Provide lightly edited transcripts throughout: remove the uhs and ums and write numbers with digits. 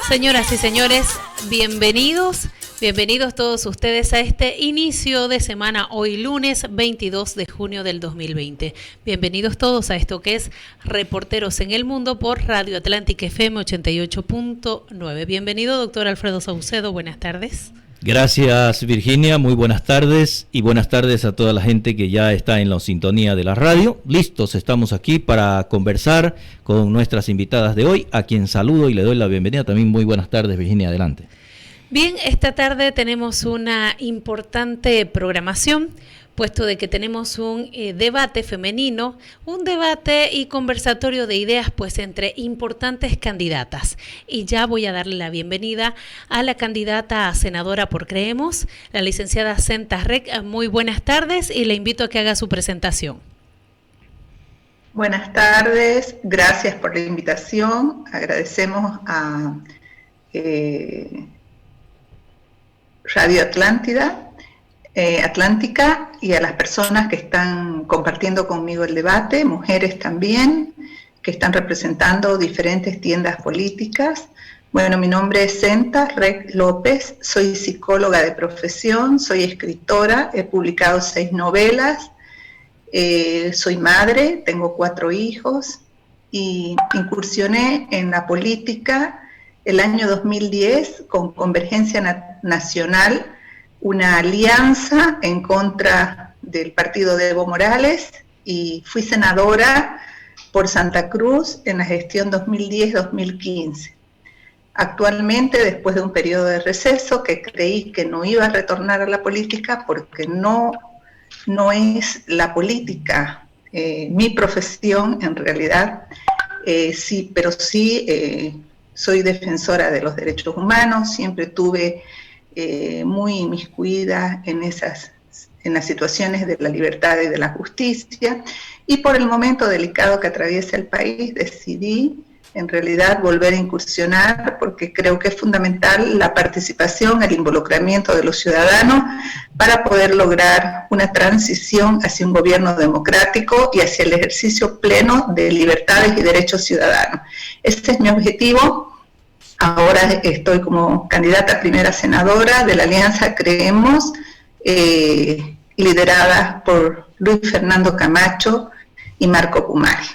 Señoras y señores, bienvenidos todos ustedes a este inicio de semana, hoy lunes 22 de junio del 2020. Bienvenidos todos a esto que es Reporteros en el Mundo por Radio Atlántica FM 88.9. Bienvenido, doctor Alfredo Saucedo, buenas tardes. Gracias, Virginia, muy buenas tardes y buenas tardes a toda la gente que ya está en la sintonía de la radio. Listos, estamos aquí para conversar con nuestras invitadas de hoy, a quien saludo y le doy la bienvenida. También muy buenas tardes, Virginia, adelante. Bien, esta tarde tenemos una importante programación, puesto de que tenemos un debate femenino, un debate y conversatorio de ideas pues entre importantes candidatas. Y ya voy a darle la bienvenida a la candidata a senadora por Creemos, la licenciada Senta Rec. Muy buenas tardes y le invito a que haga su presentación. Buenas tardes, gracias por la invitación. Agradecemos a Radio Atlántica y a las personas que están compartiendo conmigo el debate, mujeres también, que están representando diferentes tiendas políticas. Bueno, mi nombre es Senta Rec López, soy psicóloga de profesión, soy escritora, he publicado 6 novelas, soy madre, tengo 4 hijos y incursioné en la política el año 2010 con Convergencia Nacional, una alianza en contra del partido de Evo Morales, y fui senadora por Santa Cruz en la gestión 2010-2015. Actualmente, después de un periodo de receso que creí que no iba a retornar a la política porque no es la política mi profesión en realidad, sí, pero sí soy defensora de los derechos humanos, siempre tuve muy inmiscuida en las situaciones de la libertad y de la justicia, y por el momento delicado que atraviesa el país decidí en realidad volver a incursionar porque creo que es fundamental la participación, el involucramiento de los ciudadanos para poder lograr una transición hacia un gobierno democrático y hacia el ejercicio pleno de libertades y derechos ciudadanos. Este es mi objetivo. Ahora estoy como candidata a primera senadora de la Alianza Creemos, liderada por Luis Fernando Camacho y Marco Pumari.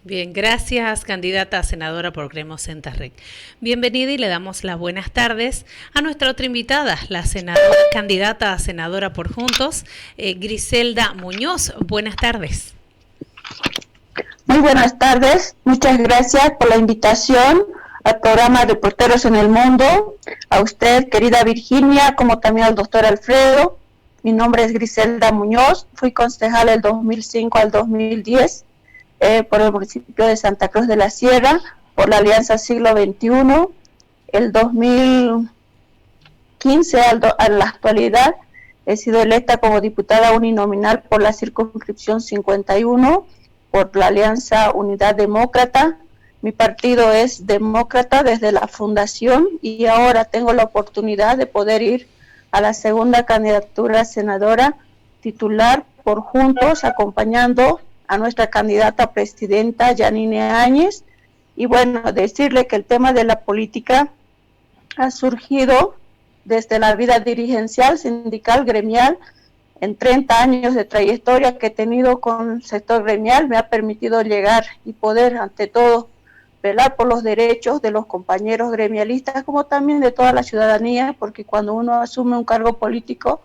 Bien, gracias, candidata a senadora por Creemos Senta Rec. Bienvenida y le damos las buenas tardes a nuestra otra invitada, la candidata a senadora por Juntos, Griselda Muñoz. Buenas tardes. Muy buenas tardes, muchas gracias por la invitación al programa Reporteros en el Mundo, a usted, querida Virginia, como también al doctor Alfredo. Mi nombre es Griselda Muñoz, fui concejal del 2005 al 2010 por el municipio de Santa Cruz de la Sierra, por la Alianza Siglo XXI. El 2015 a la actualidad he sido electa como diputada uninominal por la circunscripción 51, por la Alianza Unidad Demócrata. Mi partido es demócrata desde la fundación y ahora tengo la oportunidad de poder ir a la segunda candidatura a senadora titular por Juntos, acompañando a nuestra candidata a presidenta, Yanine Áñez. Y bueno, decirle que el tema de la política ha surgido desde la vida dirigencial, sindical, gremial. En 30 años de trayectoria que he tenido con el sector gremial, me ha permitido llegar y poder, ante todo, velar por los derechos de los compañeros gremialistas, como también de toda la ciudadanía, porque cuando uno asume un cargo político,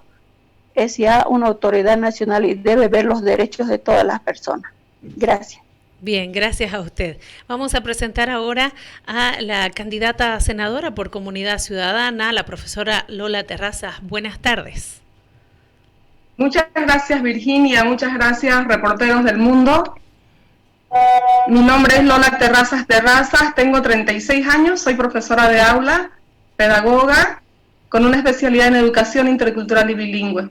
es ya una autoridad nacional y debe ver los derechos de todas las personas. Gracias. Bien, gracias a usted. Vamos a presentar ahora a la candidata a senadora por Comunidad Ciudadana, la profesora Lola Terrazas. Buenas tardes. Muchas gracias, Virginia. Muchas gracias, Reporteros del Mundo. Mi nombre es Lola Terrazas, tengo 36 años, soy profesora de aula, pedagoga, con una especialidad en educación intercultural y bilingüe.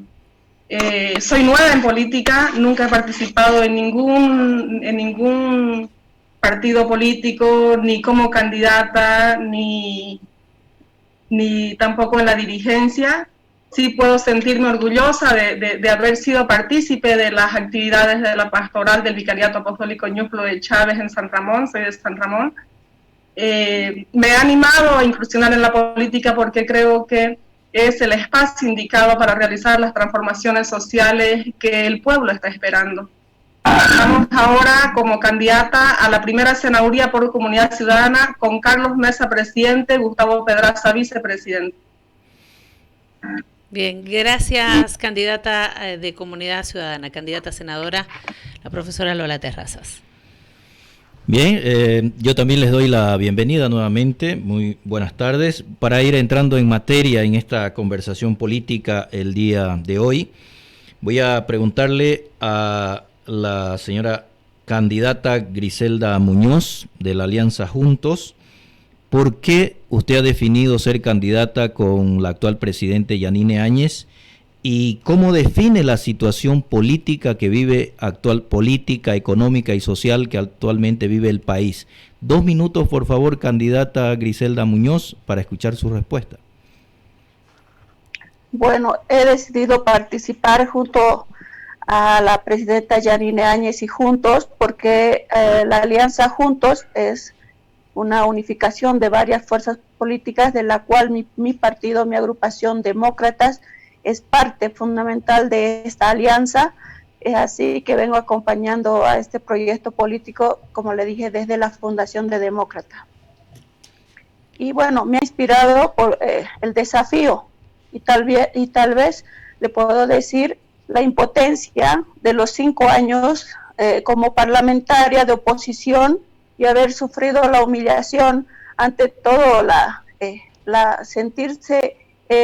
Soy nueva en política, nunca he participado en ningún partido político, ni como candidata, ni tampoco en la dirigencia. Sí puedo sentirme orgullosa de haber sido partícipe de las actividades de la pastoral del Vicariato Apostólico Ñuflo de Chávez en San Ramón, soy de San Ramón, me ha animado a incursionar en la política porque creo que es el espacio indicado para realizar las transformaciones sociales que el pueblo está esperando. Estamos ahora como candidata a la primera senaduría por Comunidad Ciudadana con Carlos Mesa, presidente, Gustavo Pedraza, vicepresidente. Bien, gracias, candidata de Comunidad Ciudadana, candidata senadora, la profesora Lola Terrazas. Bien, yo también les doy la bienvenida nuevamente, muy buenas tardes, para ir entrando en materia en esta conversación política el día de hoy. Voy a preguntarle a la señora candidata Griselda Muñoz de la Alianza Juntos, ¿por qué usted ha definido ser candidata con la actual presidente Yanine Áñez y cómo define la situación política que vive política, económica y social que actualmente vive el país? 2 minutos, por favor, candidata Griselda Muñoz, para escuchar su respuesta. Bueno, he decidido participar junto a la presidenta Yanine Áñez y Juntos, porque la Alianza Juntos es una unificación de varias fuerzas políticas, de la cual mi partido, mi agrupación Demócratas, es parte fundamental de esta alianza. Es así que vengo acompañando a este proyecto político, como le dije, desde la fundación de Demócrata. Y bueno, me ha inspirado por el desafío, y tal vez le puedo decir la impotencia de los 5 años como parlamentaria de oposición y haber sufrido la humillación, ante todo sentirse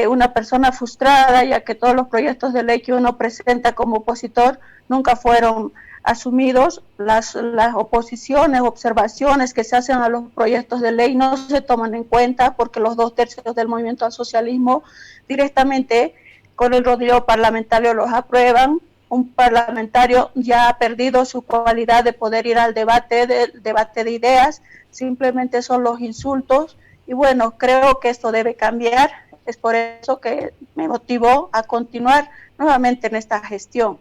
una persona frustrada, ya que todos los proyectos de ley que uno presenta como opositor nunca fueron asumidos. Las oposiciones, observaciones que se hacen a los proyectos de ley no se toman en cuenta, porque los 2/3 del movimiento al socialismo directamente con el rodillo parlamentario los aprueban. Un parlamentario ya ha perdido su cualidad de poder ir al debate de ideas, simplemente son los insultos, y bueno, creo que esto debe cambiar. Es por eso que me motivó a continuar nuevamente en esta gestión.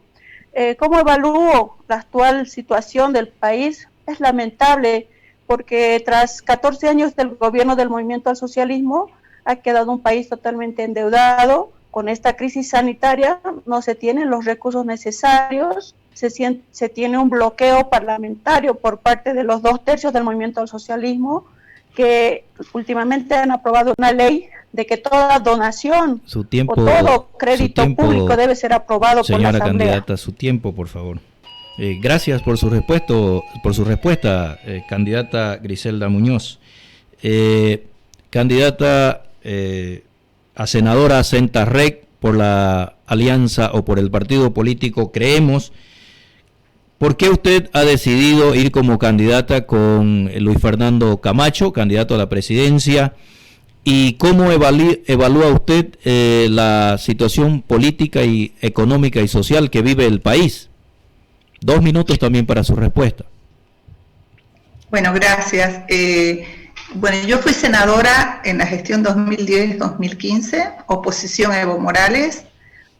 ¿Cómo evalúo la actual situación del país? Es lamentable, porque tras 14 años del gobierno del movimiento al socialismo, ha quedado un país totalmente endeudado. Con esta crisis sanitaria no se tienen los recursos necesarios, se tiene un bloqueo parlamentario por parte de los 2/3 del movimiento al socialismo, que últimamente han aprobado una ley de que toda donación o todo crédito público debe ser aprobado por la Asamblea. Señora candidata, su tiempo, por favor. Gracias por su respuesta, candidata Griselda Muñoz. Candidata a senadora Senta Rec por la alianza o por el partido político Creemos. ¿Por qué usted ha decidido ir como candidata con Luis Fernando Camacho, candidato a la presidencia? ¿Y cómo evalúa usted la situación política y económica y social que vive el país? 2 minutos también para su respuesta. Bueno, gracias. Bueno, yo fui senadora en la gestión 2010-2015, oposición a Evo Morales,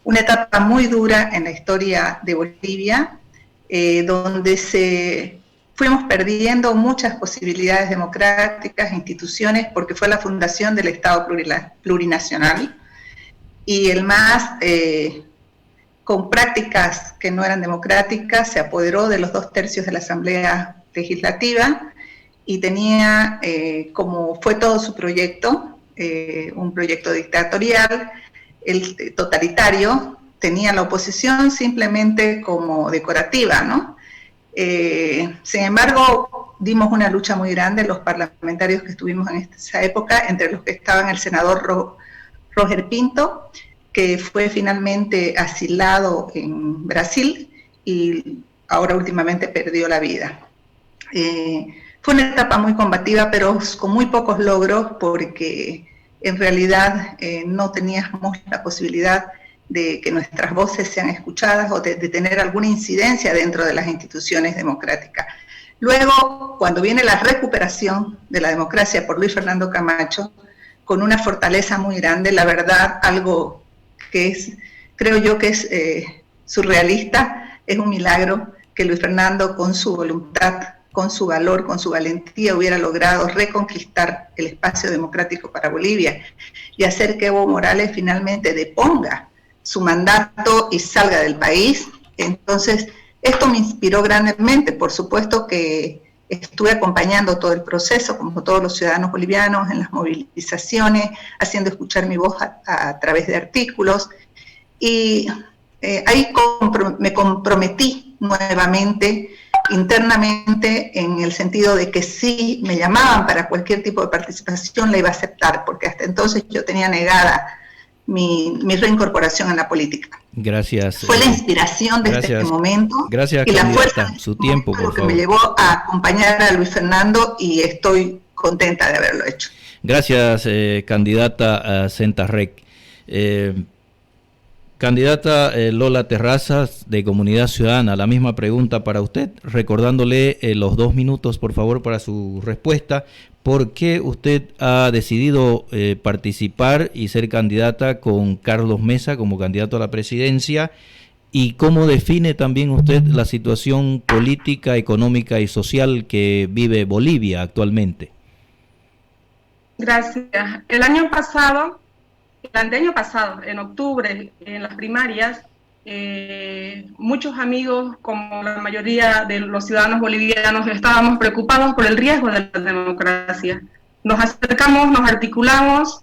una etapa muy dura en la historia de Bolivia, donde fuimos perdiendo muchas posibilidades democráticas, instituciones, porque fue la fundación del Estado plurinacional, y el MAS, con prácticas que no eran democráticas, se apoderó de los 2/3 de la Asamblea Legislativa, y tenía, como fue todo su proyecto, un proyecto dictatorial, el totalitario. Tenía la oposición simplemente como decorativa, ¿no? Sin embargo, dimos una lucha muy grande los parlamentarios que estuvimos en esa época, entre los que estaban el senador Roger Pinto, que fue finalmente asilado en Brasil y ahora últimamente perdió la vida. Fue una etapa muy combativa, pero con muy pocos logros, porque en realidad no teníamos la posibilidad de que nuestras voces sean escuchadas o de tener alguna incidencia dentro de las instituciones democráticas. Luego, cuando viene la recuperación de la democracia por Luis Fernando Camacho, con una fortaleza muy grande, la verdad, algo que creo yo que es surrealista, es un milagro que Luis Fernando, con su voluntad con su valor, con su valentía, hubiera logrado reconquistar el espacio democrático para Bolivia y hacer que Evo Morales finalmente deponga su mandato y salga del país. Entonces, esto me inspiró grandemente. Por supuesto que estuve acompañando todo el proceso, como todos los ciudadanos bolivianos, en las movilizaciones, haciendo escuchar mi voz a través de artículos. Y ahí me comprometí nuevamente, internamente, en el sentido de que si me llamaban para cualquier tipo de participación, la iba a aceptar, porque hasta entonces yo tenía negada mi reincorporación en la política. Gracias. Fue la inspiración de este momento. Gracias, y la fuerza su tiempo, por lo que favor. me llevó a acompañar a Luis Fernando, y estoy contenta de haberlo hecho. Gracias, candidata Senta Rec. Candidata Lola Terrazas, de Comunidad Ciudadana, la misma pregunta para usted, recordándole los 2 minutos, por favor, para su respuesta. ¿Por qué usted ha decidido participar y ser candidata con Carlos Mesa como candidato a la presidencia? ¿Y cómo define también usted la situación política, económica y social que vive Bolivia actualmente? Gracias. El anteaño pasado, en octubre, en las primarias, muchos amigos, como la mayoría de los ciudadanos bolivianos, estábamos preocupados por el riesgo de la democracia. Nos acercamos, nos articulamos,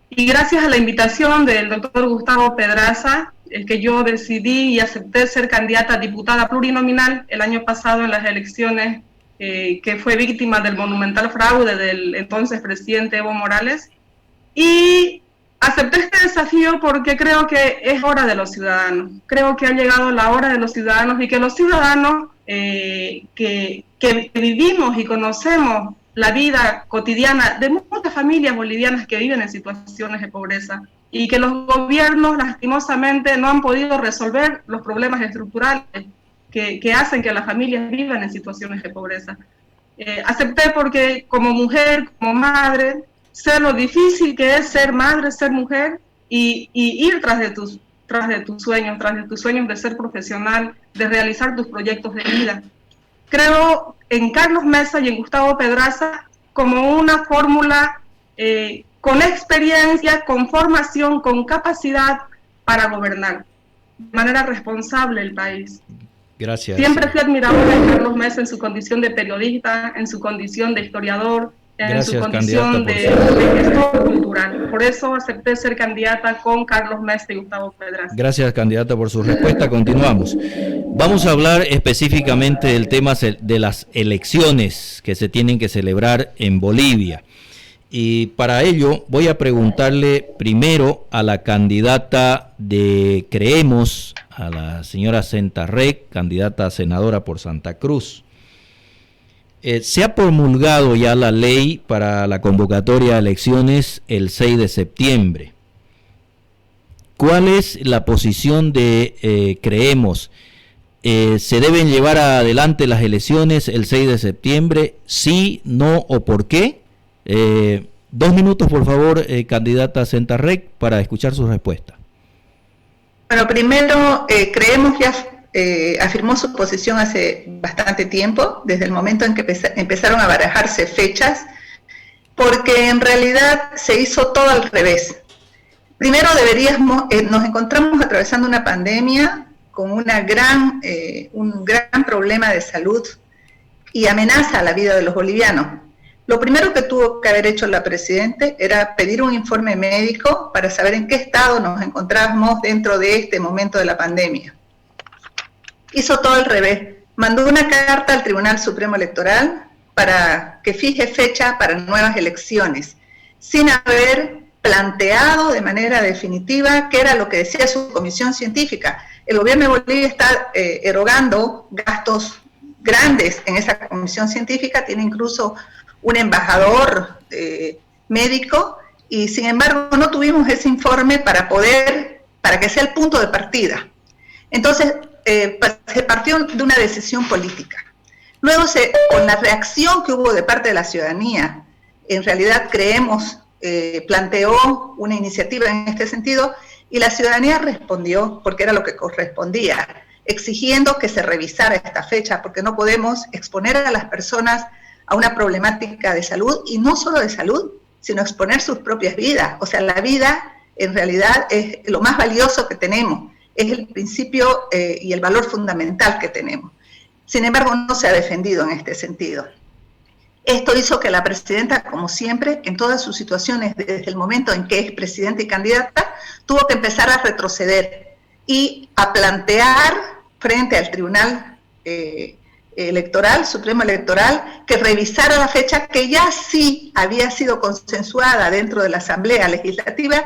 y gracias a la invitación del doctor Gustavo Pedraza, es que yo decidí y acepté ser candidata a diputada plurinominal el año pasado en las elecciones, que fue víctima del monumental fraude del entonces presidente Evo Morales. Y acepté este desafío porque creo que es hora de los ciudadanos. Creo que ha llegado la hora de los ciudadanos, y que los ciudadanos que vivimos y conocemos la vida cotidiana de muchas familias bolivianas que viven en situaciones de pobreza, y que los gobiernos lastimosamente no han podido resolver los problemas estructurales que hacen que las familias vivan en situaciones de pobreza. Acepté porque como mujer, como madre, sé lo difícil que es ser madre, ser mujer, y ir tras de tus sueños de ser profesional, de realizar tus proyectos de vida. Creo en Carlos Mesa y en Gustavo Pedraza como una fórmula con experiencia, con formación, con capacidad para gobernar de manera responsable el país. Gracias. Siempre fui admiradora de Carlos Mesa en su condición de periodista, en su condición de historiador, en su condición de gestor cultural. Por eso acepté ser candidata con Carlos Mesa y Gustavo Pedraza. Gracias, candidata, por su respuesta. Continuamos. Vamos a hablar específicamente del tema de las elecciones que se tienen que celebrar en Bolivia. Y para ello voy a preguntarle primero a la candidata de Creemos, a la señora Senta Rec, candidata a senadora por Santa Cruz. Se ha promulgado ya la ley para la convocatoria a elecciones el 6 de septiembre. ¿Cuál es la posición de Creemos? ¿Se deben llevar adelante las elecciones el 6 de septiembre? ¿Sí, no o por qué? 2 minutos, por favor, candidata Senta Rec, para escuchar su respuesta. Bueno, primero, Creemos ya afirmó su posición hace bastante tiempo, desde el momento en que empezaron a barajarse fechas, porque en realidad se hizo todo al revés. Primero nos encontramos atravesando una pandemia con un gran problema de salud y amenaza a la vida de los bolivianos. Lo primero que tuvo que haber hecho la Presidenta era pedir un informe médico para saber en qué estado nos encontrábamos dentro de este momento de la pandemia. Hizo todo al revés. Mandó una carta al Tribunal Supremo Electoral para que fije fecha para nuevas elecciones, sin haber planteado de manera definitiva qué era lo que decía su comisión científica. El gobierno de Bolivia está erogando gastos grandes en esa comisión científica, tiene incluso un embajador médico, y sin embargo no tuvimos ese informe para que sea el punto de partida. Entonces se partió de una decisión política. Luego, con la reacción que hubo de parte de la ciudadanía, en realidad Creemos planteó una iniciativa en este sentido, y la ciudadanía respondió porque era lo que correspondía. exigiendo que se revisara esta fecha, porque no podemos exponer a las personas a una problemática de salud, y no solo de salud, sino exponer sus propias vidas. O sea, la vida en realidad es lo más valioso que tenemos, es el principio y el valor fundamental que tenemos. Sin embargo, no se ha defendido en este sentido. Esto hizo que la presidenta, como siempre, en todas sus situaciones, desde el momento en que es presidenta y candidata, tuvo que empezar a retroceder y a plantear frente al Tribunal Electoral, Supremo Electoral, que revisara la fecha que ya sí había sido consensuada dentro de la Asamblea Legislativa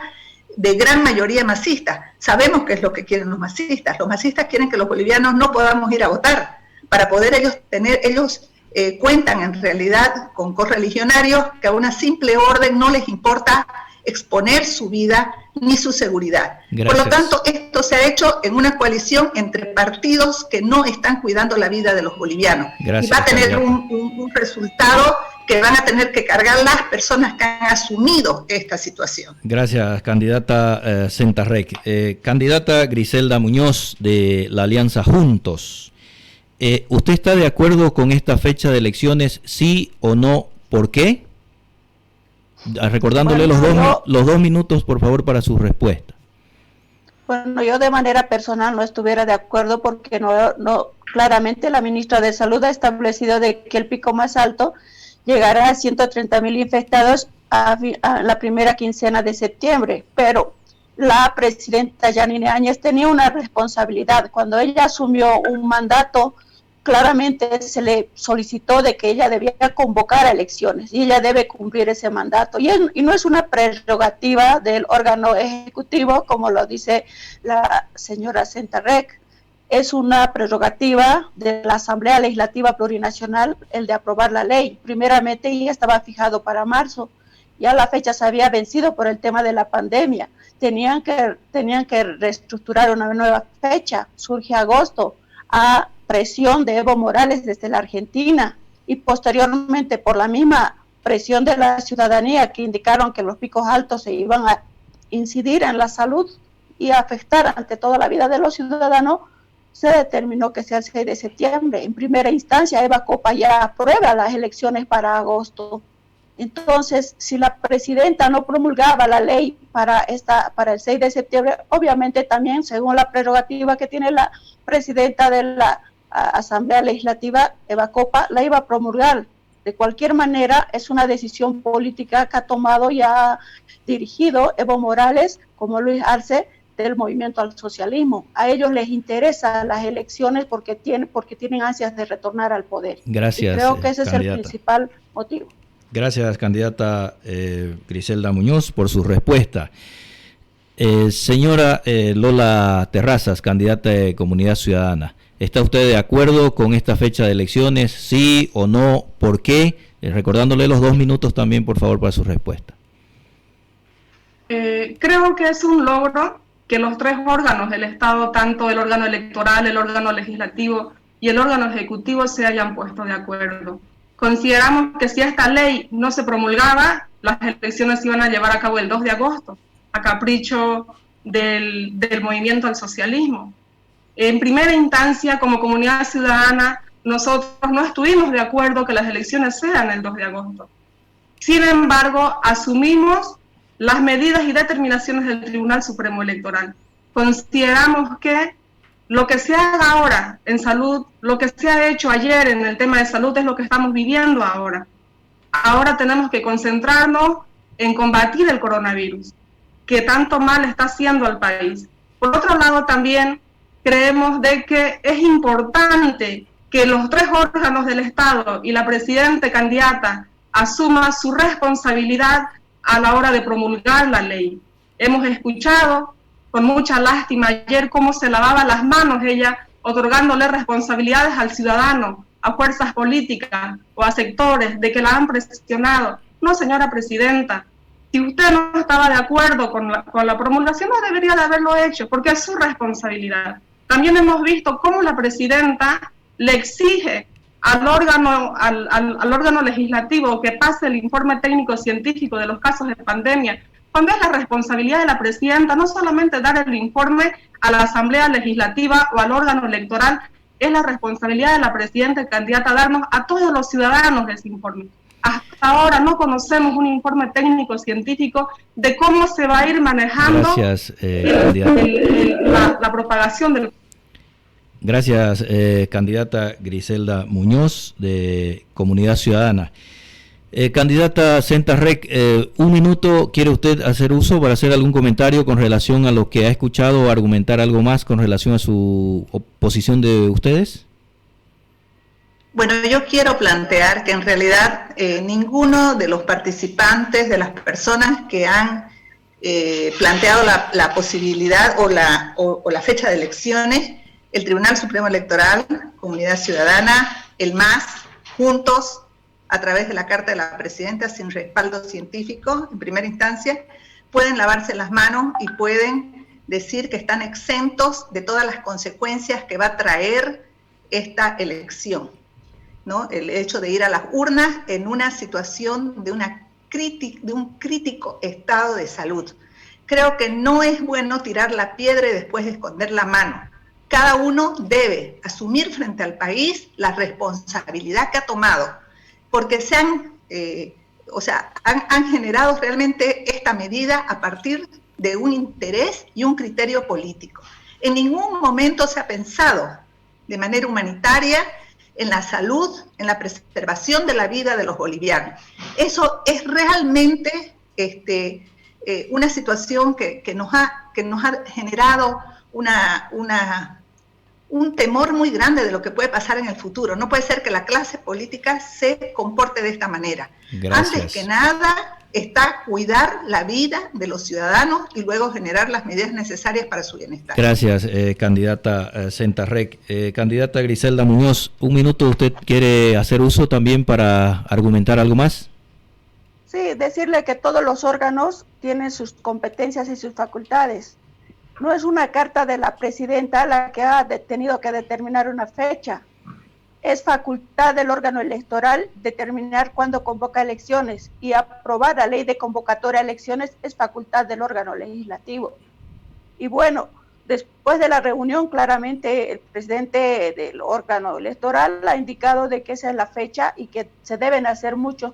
de gran mayoría masista. Sabemos qué es lo que quieren los masistas. Los masistas quieren que los bolivianos no podamos ir a votar, para poder ellos cuentan en realidad con correligionarios que a una simple orden no les importa exponer su vida ni su seguridad. Gracias. Por lo tanto, esto se ha hecho en una coalición entre partidos que no están cuidando la vida de los bolivianos. Gracias, y va a tener un resultado que van a tener que cargar las personas que han asumido esta situación. Gracias, candidata Sentarrec. Candidata Griselda Muñoz, de la Alianza Juntos. ¿Usted está de acuerdo con esta fecha de elecciones, sí o no? ¿Por qué? Recordándole los 2 minutos, por favor, para su respuesta. Bueno, yo de manera personal no estuviera de acuerdo, porque no claramente la ministra de Salud ha establecido de que el pico más alto llegará a 130,000 infectados a la primera quincena de septiembre, pero la presidenta Yanine Áñez tenía una responsabilidad. Cuando ella asumió un mandato, claramente se le solicitó de que ella debía convocar a elecciones, y ella debe cumplir ese mandato, y no es una prerrogativa del órgano ejecutivo, como lo dice la señora Sentarrec. Es una prerrogativa de la Asamblea Legislativa Plurinacional el de aprobar la ley. Primeramente ya estaba fijado para marzo, ya la fecha se había vencido por el tema de la pandemia, tenían que reestructurar una nueva fecha. Surge agosto, a presión de Evo Morales desde la Argentina, y posteriormente por la misma presión de la ciudadanía, que indicaron que los picos altos se iban a incidir en la salud y a afectar ante toda la vida de los ciudadanos, se determinó que sea el 6 de septiembre. En primera instancia, Eva Copa ya aprueba las elecciones para agosto. Entonces, si la presidenta no promulgaba la ley para el 6 de septiembre, obviamente también, según la prerrogativa que tiene la presidenta de la Asamblea Legislativa, Eva Copa, la iba a promulgar. De cualquier manera, es una decisión política que ha tomado y ha dirigido Evo Morales, como Luis Arce, del movimiento al socialismo. A ellos les interesan las elecciones porque tienen ansias de retornar al poder. Gracias. Y creo que ese candidata. Es el principal motivo. Gracias, candidata Griselda Muñoz, por su respuesta. Señora Lola Terrazas, candidata de Comunidad Ciudadana, ¿está usted de acuerdo con esta fecha de elecciones? ¿Sí o no? ¿Por qué? Recordándole los 2 minutos también, por favor, para su respuesta. Creo que es un logro que los 3 órganos del Estado, tanto el órgano electoral, el órgano legislativo y el órgano ejecutivo, se hayan puesto de acuerdo. Consideramos que si esta ley no se promulgaba, las elecciones se iban a llevar a cabo el 2 de agosto, a capricho del movimiento al socialismo. En primera instancia, como comunidad ciudadana, nosotros no estuvimos de acuerdo que las elecciones sean el 2 de agosto. Sin embargo, asumimos las medidas y determinaciones del Tribunal Supremo Electoral. Consideramos que lo que se haga ahora en salud, lo que se ha hecho ayer en el tema de salud, es lo que estamos viviendo ahora. Ahora tenemos que concentrarnos en combatir el coronavirus, que tanto mal está haciendo al país. Por otro lado, también creemos de que es importante que los 3 órganos del Estado y la presidenta candidata asuman su responsabilidad a la hora de promulgar la ley. Hemos escuchado con mucha lástima ayer cómo se lavaba las manos ella, otorgándole responsabilidades al ciudadano, a fuerzas políticas o a sectores de que la han presionado. No, señora presidenta, si usted no estaba de acuerdo con la promulgación, no debería de haberlo hecho, porque es su responsabilidad. También hemos visto cómo la presidenta le exige al órgano legislativo que pase el informe técnico científico de los casos de pandemia, cuando es la responsabilidad de la presidenta no solamente dar el informe a la Asamblea Legislativa o al órgano electoral, es la responsabilidad de la presidenta y candidata a darnos a todos los ciudadanos ese informe. Hasta ahora no conocemos un informe técnico científico de cómo se va a ir manejando la propagación del... Gracias, candidata Griselda Muñoz, de Comunidad Ciudadana. Candidata Senta Rec, un minuto, ¿quiere usted hacer uso para hacer algún comentario con relación a lo que ha escuchado o argumentar algo más con relación a su posición de ustedes? Bueno, yo quiero plantear que en realidad ninguno de los participantes, de las personas que han planteado la posibilidad o la fecha de elecciones, el Tribunal Supremo Electoral, Comunidad Ciudadana, el MAS, juntos, a través de la Carta de la Presidenta, sin respaldo científico, en primera instancia, pueden lavarse las manos y pueden decir que están exentos de todas las consecuencias que va a traer esta elección, ¿no? El hecho de ir a las urnas en una situación de un crítico estado de salud. Creo que no es bueno tirar la piedra y después esconder la mano. Cada uno debe asumir frente al país la responsabilidad que ha tomado, porque han generado realmente esta medida a partir de un interés y un criterio político. En ningún momento se ha pensado de manera humanitaria en la salud, en la preservación de la vida de los bolivianos. Eso es realmente una situación que nos ha generado un temor muy grande de lo que puede pasar en el futuro. No puede ser que la clase política se comporte de esta manera. Gracias. Antes que nada está cuidar la vida de los ciudadanos y luego generar las medidas necesarias para su bienestar. Gracias, candidata Senta Rec. Candidata Griselda Muñoz, un minuto, ¿usted quiere hacer uso también para argumentar algo más? Sí, decirle que todos los órganos tienen sus competencias y sus facultades. No es una carta de la presidenta la que ha tenido que determinar una fecha. Es facultad del órgano electoral determinar cuándo convoca elecciones, y aprobar la ley de convocatoria a elecciones es facultad del órgano legislativo. Y bueno, después de la reunión, claramente el presidente del órgano electoral ha indicado de que esa es la fecha y que se deben hacer muchas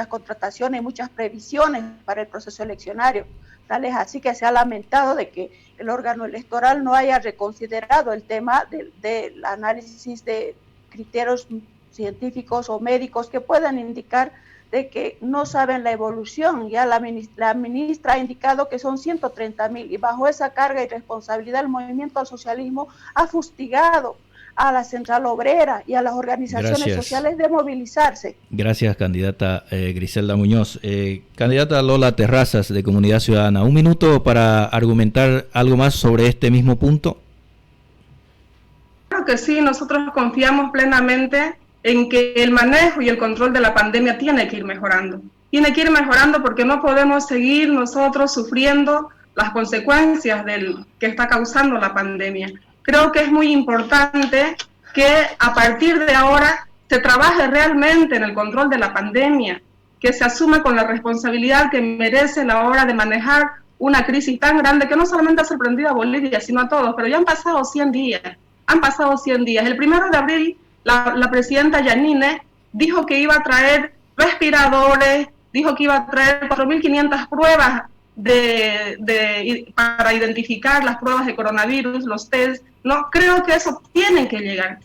contrataciones y muchas previsiones para el proceso eleccionario. Tal es así que se ha lamentado de que el órgano electoral no haya reconsiderado el tema del análisis de criterios científicos o médicos que puedan indicar de que no saben la evolución. Ya la ministra ha indicado que son 130.000, y bajo esa carga y responsabilidad el movimiento al socialismo ha fustigado a la Central Obrera y a las organizaciones sociales de movilizarse. Gracias, candidata Griselda Muñoz. Candidata Lola Terrazas, de Comunidad Ciudadana, un minuto para argumentar algo más sobre este mismo punto. Claro que sí, nosotros confiamos plenamente en que el manejo y el control de la pandemia tiene que ir mejorando. Tiene que ir mejorando porque no podemos seguir nosotros sufriendo las consecuencias que está causando la pandemia. Creo que es muy importante que a partir de ahora se trabaje realmente en el control de la pandemia, que se asuma con la responsabilidad que merece la hora de manejar una crisis tan grande que no solamente ha sorprendido a Bolivia, sino a todos, pero ya han pasado 100 días. El 1 de abril, la presidenta Yanine dijo que iba a traer respiradores, dijo que iba a traer 4.500 pruebas para identificar las pruebas de coronavirus, los test. No, creo que eso tiene que llegar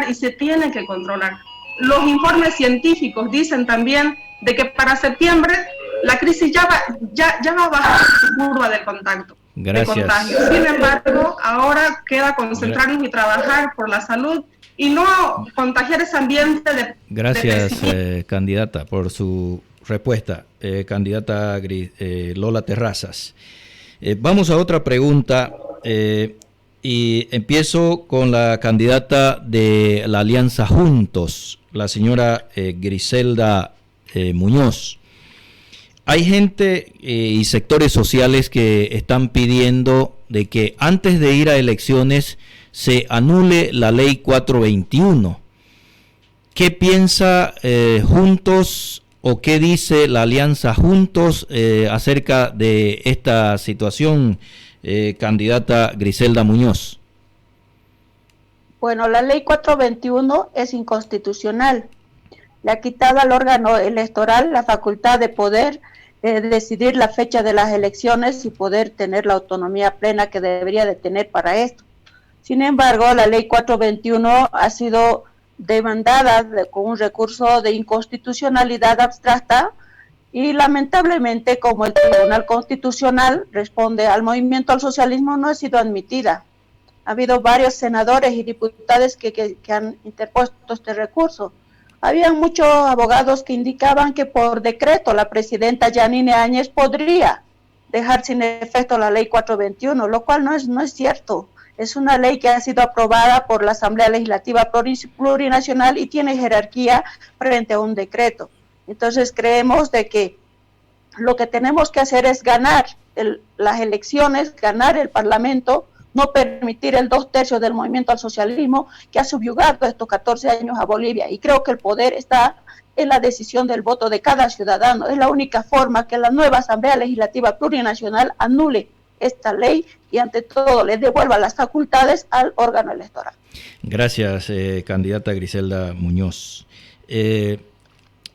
y se tiene que controlar. Los informes científicos dicen también de que para septiembre la crisis ya va a bajar su curva de contagio. Sin embargo, ahora queda concentrarnos y trabajar por la salud y no contagiar ese ambiente de... Gracias, candidata, por su respuesta. Candidata Lola Terrazas. Vamos a otra pregunta y empiezo con la candidata de la Alianza Juntos, la señora Griselda Muñoz. Hay gente y sectores sociales que están pidiendo de que antes de ir a elecciones se anule la ley 421. ¿Qué piensa Juntos o qué dice la Alianza Juntos acerca de esta situación, candidata Griselda Muñoz? Bueno, la ley 421 es inconstitucional. Le ha quitado al órgano electoral la facultad de poder decidir la fecha de las elecciones y poder tener la autonomía plena que debería de tener para esto. Sin embargo, la ley 421 ha sido demandada con un recurso de inconstitucionalidad abstracta y lamentablemente, como el Tribunal Constitucional responde al movimiento al socialismo, no ha sido admitida. Ha habido varios senadores y diputados que han interpuesto este recurso. Habían muchos abogados que indicaban que por decreto la presidenta Yanine Áñez podría dejar sin efecto la ley 421, lo cual no es cierto. Es una ley que ha sido aprobada por la Asamblea Legislativa Plurinacional y tiene jerarquía frente a un decreto. Entonces creemos de que lo que tenemos que hacer es ganar las elecciones, ganar el Parlamento, no permitir el 2/3 del movimiento al socialismo que ha subyugado estos 14 años a Bolivia. Y creo que el poder está en la decisión del voto de cada ciudadano. Es la única forma que la nueva Asamblea Legislativa Plurinacional anule esta ley y ante todo le devuelva las facultades al órgano electoral. Gracias, candidata Griselda Muñoz.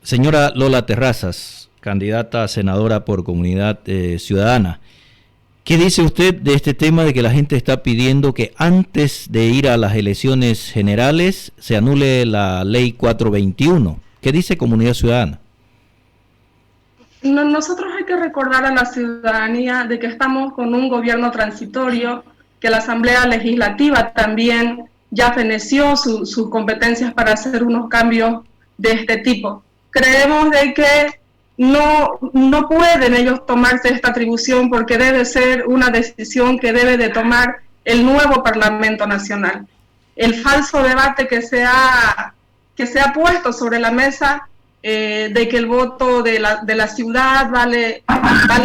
Señora Lola Terrazas, candidata a senadora por Comunidad Ciudadana, ¿qué dice usted de este tema de que la gente está pidiendo que antes de ir a las elecciones generales se anule la ley 421? ¿Qué dice Comunidad Ciudadana? Nosotros hay que recordar a la ciudadanía de que estamos con un gobierno transitorio, que la Asamblea Legislativa también ya feneció sus competencias para hacer unos cambios de este tipo. Creemos de que no pueden ellos tomarse esta atribución porque debe ser una decisión que debe de tomar el nuevo Parlamento Nacional. El falso debate que se ha puesto sobre la mesa de que el voto de la ciudad vale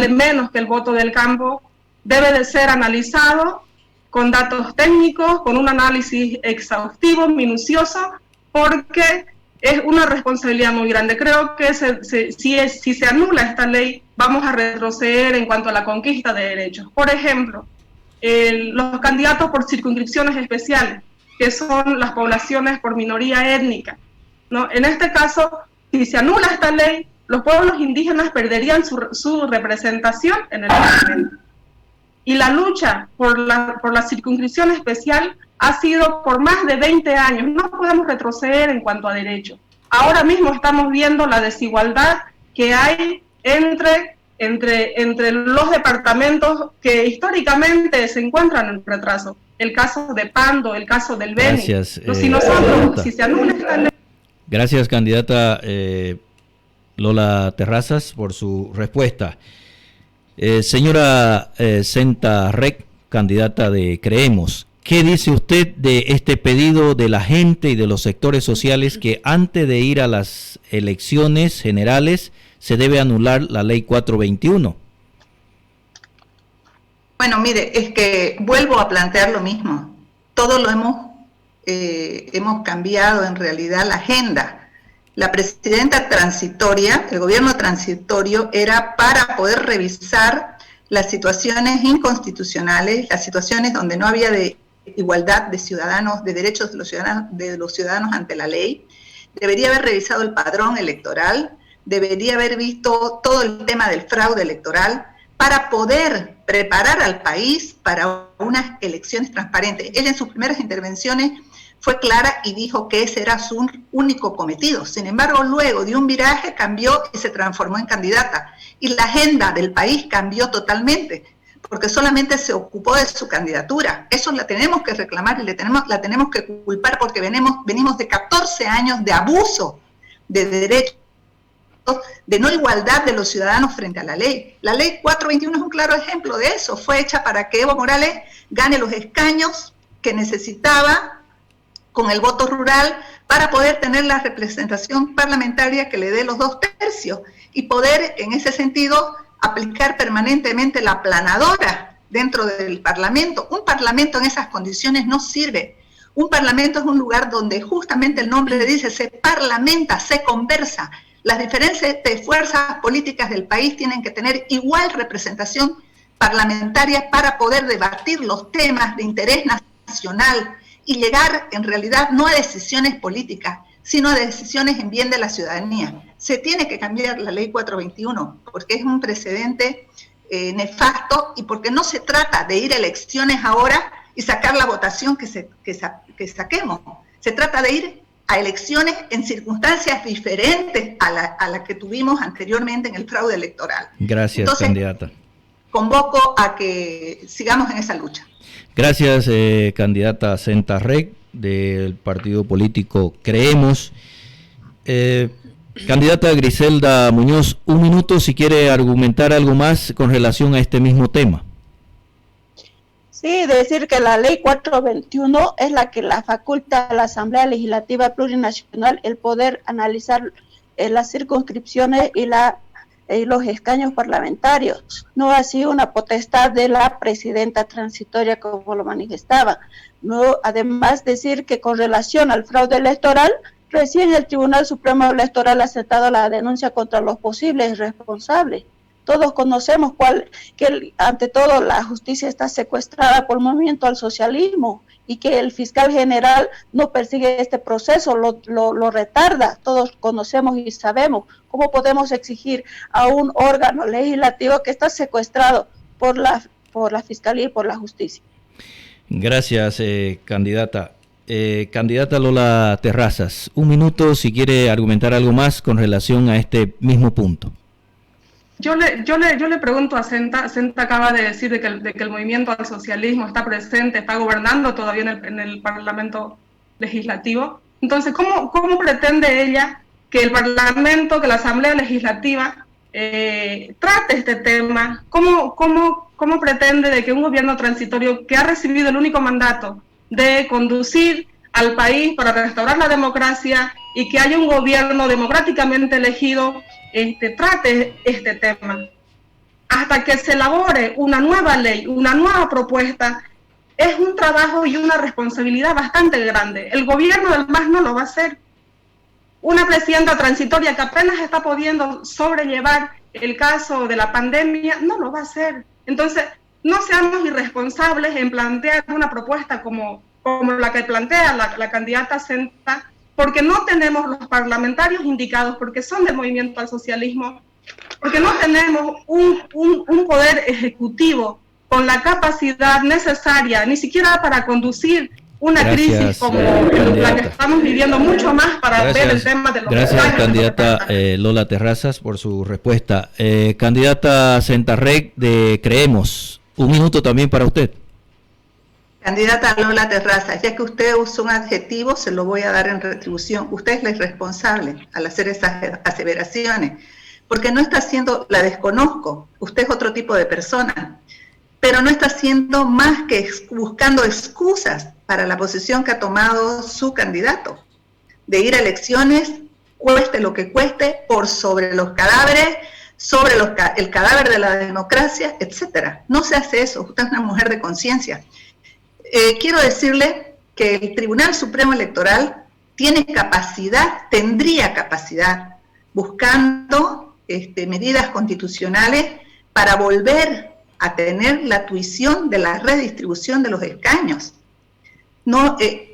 menos que el voto del campo, debe de ser analizado con datos técnicos, con un análisis exhaustivo, minucioso, porque es una responsabilidad muy grande. Creo que si se anula esta ley, vamos a retroceder en cuanto a la conquista de derechos. Por ejemplo, los candidatos por circunscripciones especiales, que son las poblaciones por minoría étnica, ¿no? En este caso, si se anula esta ley, los pueblos indígenas perderían su representación en el Parlamento. Y la lucha por la circunscripción especial ha sido por más de 20 años. No podemos retroceder en cuanto a derechos. Ahora mismo estamos viendo la desigualdad que hay entre los departamentos que históricamente se encuentran en retraso. El caso de Pando, el caso del Beni. Gracias, si se anula esta ley... Gracias, candidata Lola Terrazas, por su respuesta. Señora Senta Rec, candidata de Creemos, ¿qué dice usted de este pedido de la gente y de los sectores sociales que antes de ir a las elecciones generales se debe anular la ley 421? Bueno, mire, es que vuelvo a plantear lo mismo. Todo lo hemos cambiado en realidad la agenda. La presidenta transitoria, el gobierno transitorio, era para poder revisar las situaciones inconstitucionales, las situaciones donde no había igualdad de ciudadanos, de derechos de los ciudadanos ante la ley. Debería haber revisado el padrón electoral, debería haber visto todo el tema del fraude electoral para poder preparar al país para unas elecciones transparentes. Ella en sus primeras intervenciones fue clara y dijo que ese era su único cometido. Sin embargo, luego de un viraje cambió y se transformó en candidata. Y la agenda del país cambió totalmente, porque solamente se ocupó de su candidatura. Eso la tenemos que reclamar y la tenemos que culpar porque venimos de 14 años de abuso de derechos, de no igualdad de los ciudadanos frente a la ley. La ley 421 es un claro ejemplo de eso. Fue hecha para que Evo Morales gane los escaños que necesitaba con el voto rural para poder tener la representación parlamentaria que le dé los 2/3 y poder, en ese sentido, aplicar permanentemente la aplanadora dentro del Parlamento. Un Parlamento en esas condiciones no sirve. Un Parlamento es un lugar donde justamente el nombre le dice, se parlamenta, se conversa. Las diferentes fuerzas políticas del país tienen que tener igual representación parlamentaria para poder debatir los temas de interés nacional y llegar en realidad no a decisiones políticas, sino a decisiones en bien de la ciudadanía. Se tiene que cambiar la ley 421 porque es un precedente nefasto y porque no se trata de ir a elecciones ahora y sacar la votación que saquemos. Se trata de ir a elecciones en circunstancias diferentes a la que tuvimos anteriormente en el fraude electoral. Gracias, entonces, candidata. Convoco a que sigamos en esa lucha. Gracias, candidata Senta Reg, del partido político Creemos. Candidata Griselda Muñoz, un minuto si quiere argumentar algo más con relación a este mismo tema. Sí, decir que la ley 421 es la que la faculta a la Asamblea Legislativa Plurinacional el poder analizar las circunscripciones y los escaños parlamentarios, no así una potestad de la presidenta transitoria como lo manifestaba. No, además decir que con relación al fraude electoral, recién el Tribunal Supremo Electoral ha aceptado la denuncia contra los posibles responsables. Todos conocemos que ante todo la justicia está secuestrada por el movimiento al socialismo y que el fiscal general no persigue este proceso, lo retarda. Todos conocemos y sabemos cómo podemos exigir a un órgano legislativo que está secuestrado por la fiscalía y por la justicia. Gracias, candidata. Candidata Lola Terrazas, un minuto si quiere argumentar algo más con relación a este mismo punto. Yo le pregunto a Senta acaba de decir de que el movimiento al socialismo está presente, está gobernando todavía en el Parlamento Legislativo. Entonces, ¿cómo pretende ella que el Parlamento, que la Asamblea Legislativa trate este tema? ¿Cómo pretende de que un gobierno transitorio que ha recibido el único mandato de conducir al país para restaurar la democracia y que haya un gobierno democráticamente elegido, trate este tema? Hasta que se elabore una nueva ley, una nueva propuesta, es un trabajo y una responsabilidad bastante grande. El gobierno del MAS no lo va a hacer. Una presidenta transitoria que apenas está pudiendo sobrellevar el caso de la pandemia, no lo va a hacer. Entonces, no seamos irresponsables en plantear una propuesta como la que plantea la candidata Senta, porque no tenemos los parlamentarios indicados, porque son del movimiento al socialismo, porque no tenemos un poder ejecutivo con la capacidad necesaria, ni siquiera para conducir una crisis como la que estamos viviendo, mucho más para ver el tema de los... Gracias, candidata Lola Terrazas, por su respuesta. Candidata Senta Reg de Creemos, un minuto también para usted. Candidata Lola Terrazas, ya que usted usó un adjetivo, se lo voy a dar en retribución. Usted es la irresponsable al hacer esas aseveraciones, porque no está haciendo, la desconozco, usted es otro tipo de persona, pero no está haciendo más que buscando excusas para la posición que ha tomado su candidato, de ir a elecciones, cueste lo que cueste, por sobre los cadáveres, sobre el cadáver de la democracia, etcétera. No se hace eso, usted es una mujer de conciencia. Quiero decirle que el Tribunal Supremo Electoral tendría capacidad, buscando medidas constitucionales para volver a tener la tuición de la redistribución de los escaños.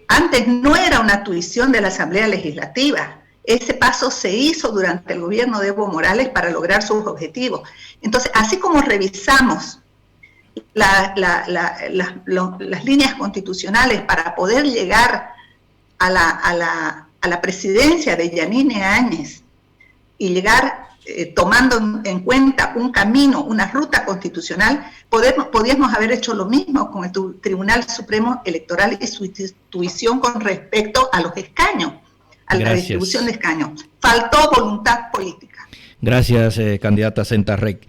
Antes no era una tuición de la Asamblea Legislativa. Ese paso se hizo durante el gobierno de Evo Morales para lograr sus objetivos. Entonces, así como revisamos las líneas constitucionales para poder llegar a la presidencia de Yanine Áñez y llegar tomando en cuenta un camino, una ruta constitucional, podíamos haber hecho lo mismo con el Tribunal Supremo Electoral y su tuición con respecto a los escaños, a la distribución de escaños. Faltó voluntad política. Gracias, candidata Senta Reg.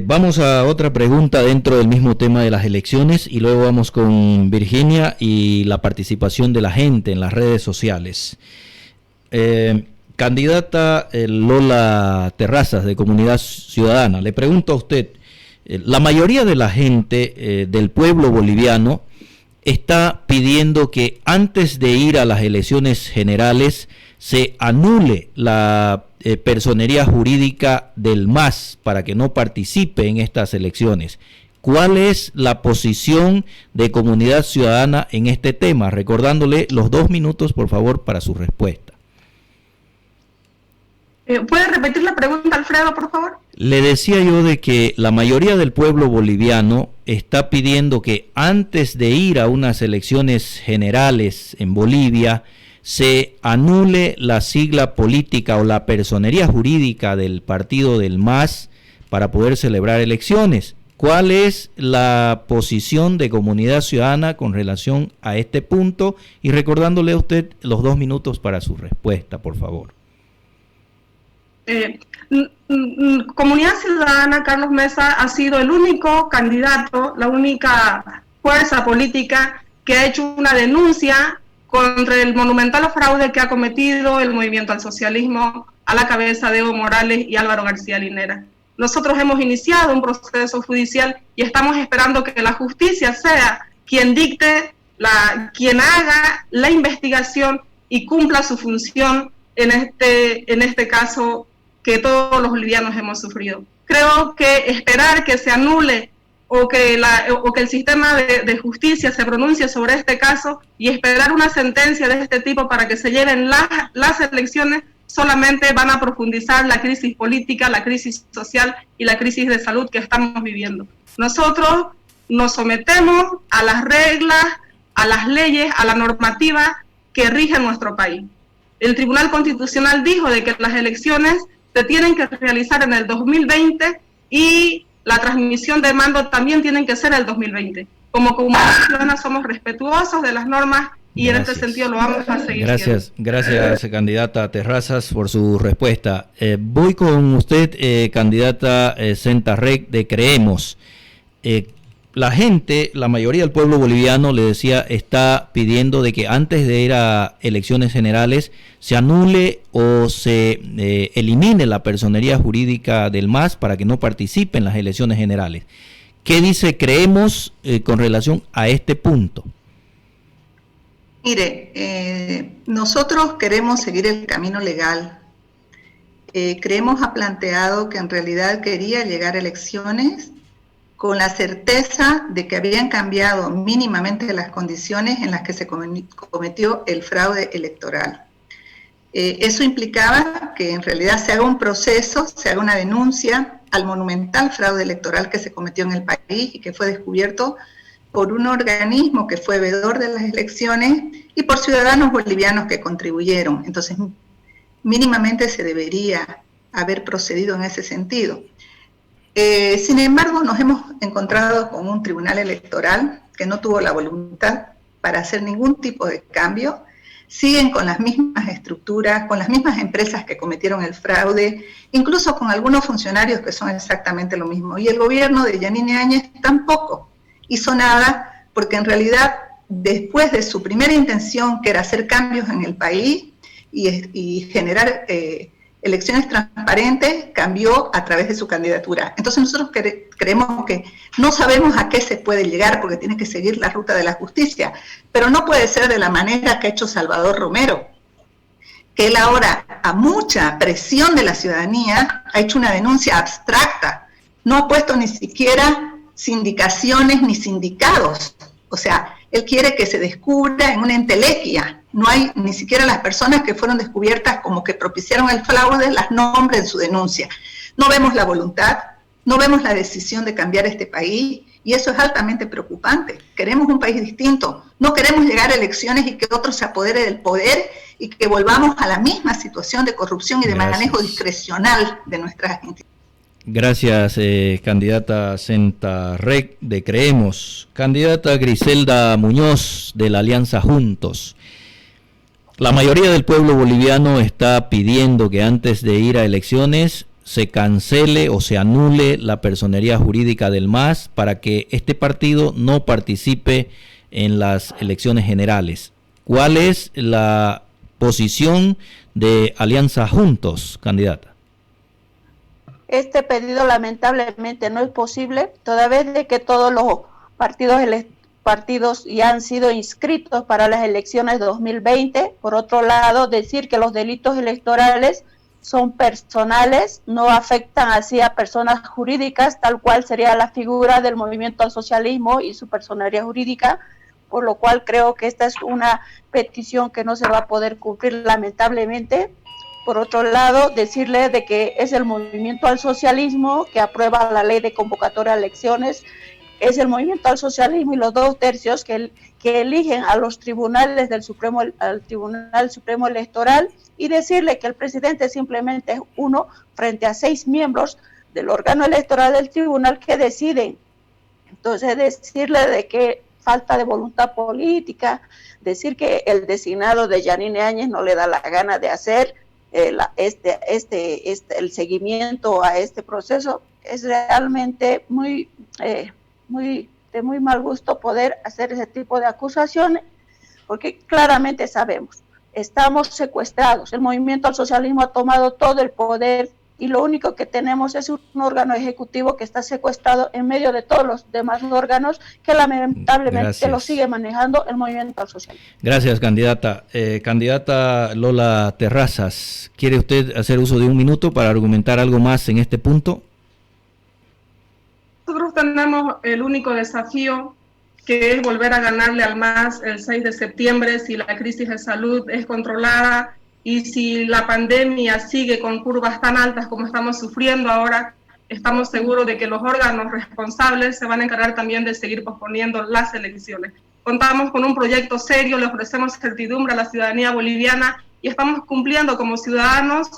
Vamos a otra pregunta dentro del mismo tema de las elecciones y luego vamos con Virginia y la participación de la gente en las redes sociales. Candidata Lola Terrazas de Comunidad Ciudadana, le pregunto a usted, la mayoría de la gente del pueblo boliviano está pidiendo que antes de ir a las elecciones generales se anule la personería jurídica del MAS para que no participe en estas elecciones. ¿Cuál es la posición de Comunidad Ciudadana en este tema? Recordándole los 2 minutos, por favor, para su respuesta. ¿Puede repetir la pregunta, Alfredo, por favor? Le decía yo de que la mayoría del pueblo boliviano está pidiendo que antes de ir a unas elecciones generales en Bolivia se anule la sigla política o la personería jurídica del partido del MAS para poder celebrar elecciones. ¿Cuál es la posición de Comunidad Ciudadana con relación a este punto? Y recordándole a usted los 2 minutos para su respuesta, por favor. Comunidad Ciudadana, Carlos Mesa, ha sido el único candidato, la única fuerza política que ha hecho una denuncia contra el monumental fraude que ha cometido el movimiento al socialismo a la cabeza de Evo Morales y Álvaro García Linera. Nosotros hemos iniciado un proceso judicial y estamos esperando que la justicia sea quien dicte, quien haga la investigación y cumpla su función en este caso que todos los bolivianos hemos sufrido. Creo que esperar que se anule o que el sistema de justicia se pronuncie sobre este caso y esperar una sentencia de este tipo para que se lleven las elecciones solamente van a profundizar la crisis política, la crisis social y la crisis de salud que estamos viviendo. Nosotros nos sometemos a las reglas, a las leyes, a la normativa que rige nuestro país. El Tribunal Constitucional dijo de que las elecciones se tienen que realizar en el 2020 y la transmisión de mando también tienen que ser el 2020. Como Comunidad Ciudadana somos respetuosos de las normas y en este sentido lo vamos a seguir. Gracias, candidata Terrazas, por su respuesta. Voy con usted, candidata Senta Rec de Creemos. La gente, la mayoría del pueblo boliviano, le decía, está pidiendo de que antes de ir a elecciones generales se anule o se elimine la personería jurídica del MAS para que no participe en las elecciones generales. ¿Qué dice Creemos con relación a este punto? Mire, nosotros queremos seguir el camino legal. Creemos ha planteado que en realidad quería llegar a elecciones con la certeza de que habían cambiado mínimamente las condiciones en las que se cometió el fraude electoral. Eso implicaba que en realidad se haga un proceso, se haga una denuncia al monumental fraude electoral que se cometió en el país y que fue descubierto por un organismo que fue veedor de las elecciones y por ciudadanos bolivianos que contribuyeron. Entonces, mínimamente se debería haber procedido en ese sentido. Sin embargo, nos hemos encontrado con un tribunal electoral que no tuvo la voluntad para hacer ningún tipo de cambio. Siguen con las mismas estructuras, con las mismas empresas que cometieron el fraude, incluso con algunos funcionarios que son exactamente lo mismo. Y el gobierno de Yanine Áñez tampoco hizo nada, porque en realidad, después de su primera intención, que era hacer cambios en el país y generar elecciones transparentes, cambió a través de su candidatura. Entonces nosotros creemos que no sabemos a qué se puede llegar, porque tiene que seguir la ruta de la justicia, pero no puede ser de la manera que ha hecho Salvador Romero, que él ahora, a mucha presión de la ciudadanía, ha hecho una denuncia abstracta, no ha puesto ni siquiera sindicaciones ni sindicados. O sea, él quiere que se descubra en una entelequia. No hay ni siquiera las personas que fueron descubiertas como que propiciaron el fraude, las nombres en su denuncia. No vemos la voluntad, no vemos la decisión de cambiar este país, y eso es altamente preocupante. Queremos un país distinto. No queremos llegar a elecciones y que otro se apodere del poder y que volvamos a la misma situación de corrupción y de manejo discrecional de nuestras instituciones. Gracias, candidata Senta Rec de Creemos. Candidata Griselda Muñoz de la Alianza Juntos. La mayoría del pueblo boliviano está pidiendo que antes de ir a elecciones se cancele o se anule la personería jurídica del MAS para que este partido no participe en las elecciones generales. ¿Cuál es la posición de Alianza Juntos, candidata? Este pedido lamentablemente no es posible, toda vez de que todos los partidos partidos ya han sido inscritos para las elecciones de 2020. Por otro lado, decir que los delitos electorales son personales, no afectan así a personas jurídicas, tal cual sería la figura del movimiento al socialismo y su personería jurídica, por lo cual creo que esta es una petición que no se va a poder cumplir lamentablemente. Por otro lado, decirle de que es el movimiento al socialismo que aprueba la ley de convocatoria a elecciones, es el movimiento al socialismo y los 2/3 que eligen a los tribunales del Supremo, al Tribunal Supremo Electoral, y decirle que el presidente simplemente es uno frente a 6 miembros del órgano electoral del tribunal que deciden. Entonces, decirle de que falta de voluntad política, decir que el designado de Yanine Áñez no le da la gana de hacer el seguimiento a este proceso, es realmente de muy mal gusto poder hacer ese tipo de acusaciones, porque claramente sabemos, estamos secuestrados, el movimiento al socialismo ha tomado todo el poder y lo único que tenemos es un órgano ejecutivo que está secuestrado en medio de todos los demás órganos que lamentablemente lo sigue manejando el movimiento al socialismo. Gracias, candidata. Candidata Lola Terrazas, ¿quiere usted hacer uso de un minuto para argumentar algo más en este punto? Nosotros tenemos el único desafío, que es volver a ganarle al MAS el 6 de septiembre si la crisis de salud es controlada y si la pandemia sigue con curvas tan altas como estamos sufriendo ahora. Estamos seguros de que los órganos responsables se van a encargar también de seguir posponiendo las elecciones. Contamos con un proyecto serio, le ofrecemos certidumbre a la ciudadanía boliviana y estamos cumpliendo como ciudadanos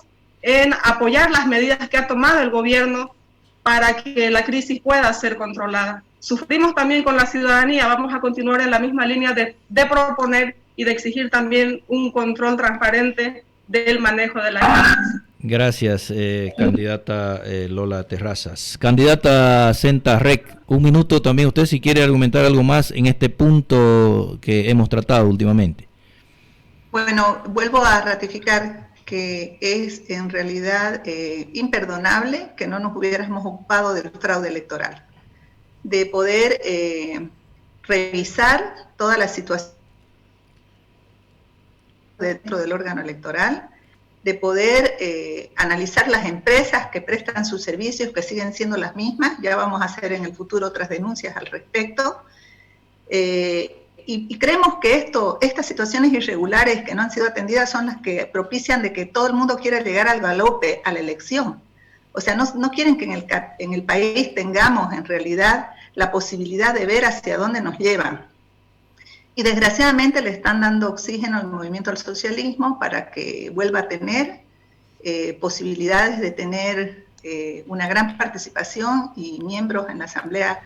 en apoyar las medidas que ha tomado el gobierno para que la crisis pueda ser controlada. Sufrimos también con la ciudadanía, vamos a continuar en la misma línea de proponer y de exigir también un control transparente del manejo de la crisis. Gracias, candidata Lola Terrazas. Candidata Senta Rec, un minuto también usted si quiere argumentar algo más en este punto que hemos tratado últimamente. Bueno, vuelvo a ratificar que es en realidad imperdonable que no nos hubiéramos ocupado del fraude electoral, de poder revisar toda la situación dentro del órgano electoral, de poder analizar las empresas que prestan sus servicios, que siguen siendo las mismas. Ya vamos a hacer en el futuro otras denuncias al respecto. Y creemos que estas situaciones irregulares que no han sido atendidas son las que propician de que todo el mundo quiera llegar al galope a la elección. O sea, no quieren que en el país tengamos en realidad la posibilidad de ver hacia dónde nos llevan. Y desgraciadamente le están dando oxígeno al movimiento al socialismo para que vuelva a tener posibilidades de tener una gran participación y miembros en la Asamblea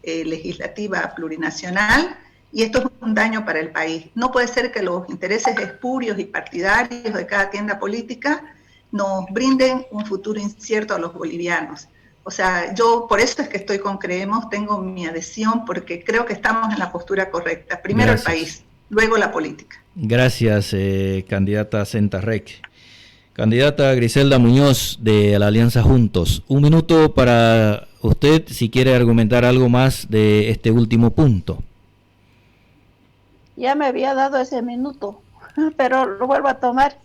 Legislativa Plurinacional, y esto es un daño para el país. No puede ser que los intereses espurios y partidarios de cada tienda política nos brinden un futuro incierto a los bolivianos. O sea, yo por eso es que estoy con Creemos, tengo mi adhesión, porque creo que estamos en la postura correcta. Primero el país, luego la política. Gracias, candidata Senta Rec. Candidata Griselda Muñoz de la Alianza Juntos, un minuto para usted si quiere argumentar algo más de este último punto. Ya me había dado ese minuto, pero lo vuelvo a tomar.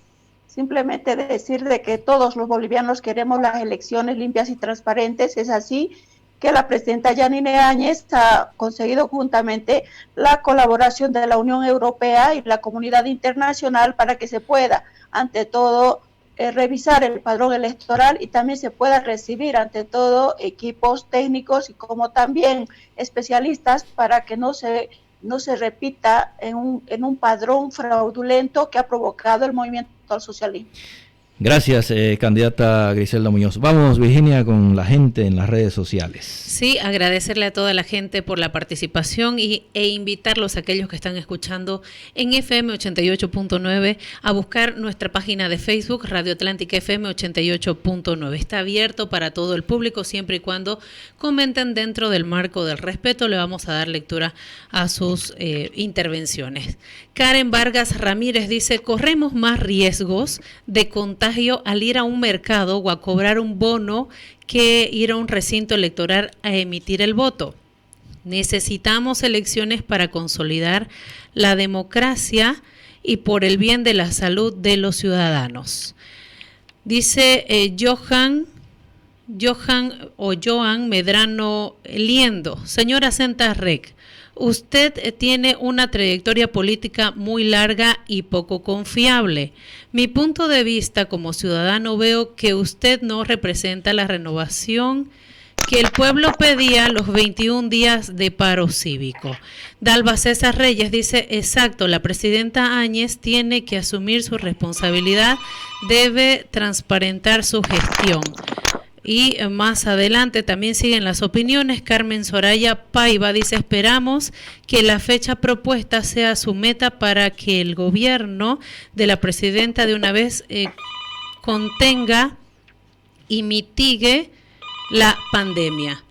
Simplemente decir de que todos los bolivianos queremos las elecciones limpias y transparentes. Es así que la presidenta Yanine Áñez ha conseguido juntamente la colaboración de la Unión Europea y la comunidad internacional para que se pueda, ante todo, revisar el padrón electoral y también se pueda recibir, ante todo, equipos técnicos y como también especialistas para que no se repita en un padrón fraudulento que ha provocado el movimiento al socialismo. Gracias, candidata Griselda Muñoz. Vamos, Virginia, con la gente en las redes sociales. Sí, agradecerle a toda la gente por la participación e invitarlos a aquellos que están escuchando en FM 88.9 a buscar nuestra página de Facebook, Radio Atlántica FM 88.9. Está abierto para todo el público siempre y cuando comenten dentro del marco del respeto. Le vamos a dar lectura a sus intervenciones. Karen Vargas Ramírez dice, corremos más riesgos de contagio al ir a un mercado o a cobrar un bono que ir a un recinto electoral a emitir el voto. Necesitamos elecciones para consolidar la democracia y por el bien de la salud de los ciudadanos. Dice Johan Medrano Liendo. Señora Senta Rec, usted tiene una trayectoria política muy larga y poco confiable. Mi punto de vista como ciudadano veo que usted no representa la renovación que el pueblo pedía los 21 días de paro cívico. Dalva César Reyes dice, exacto, la presidenta Áñez tiene que asumir su responsabilidad, debe transparentar su gestión. Y más adelante también siguen las opiniones. Carmen Soraya Paiva dice, esperamos que la fecha propuesta sea su meta para que el gobierno de la presidenta de una vez contenga y mitigue la pandemia.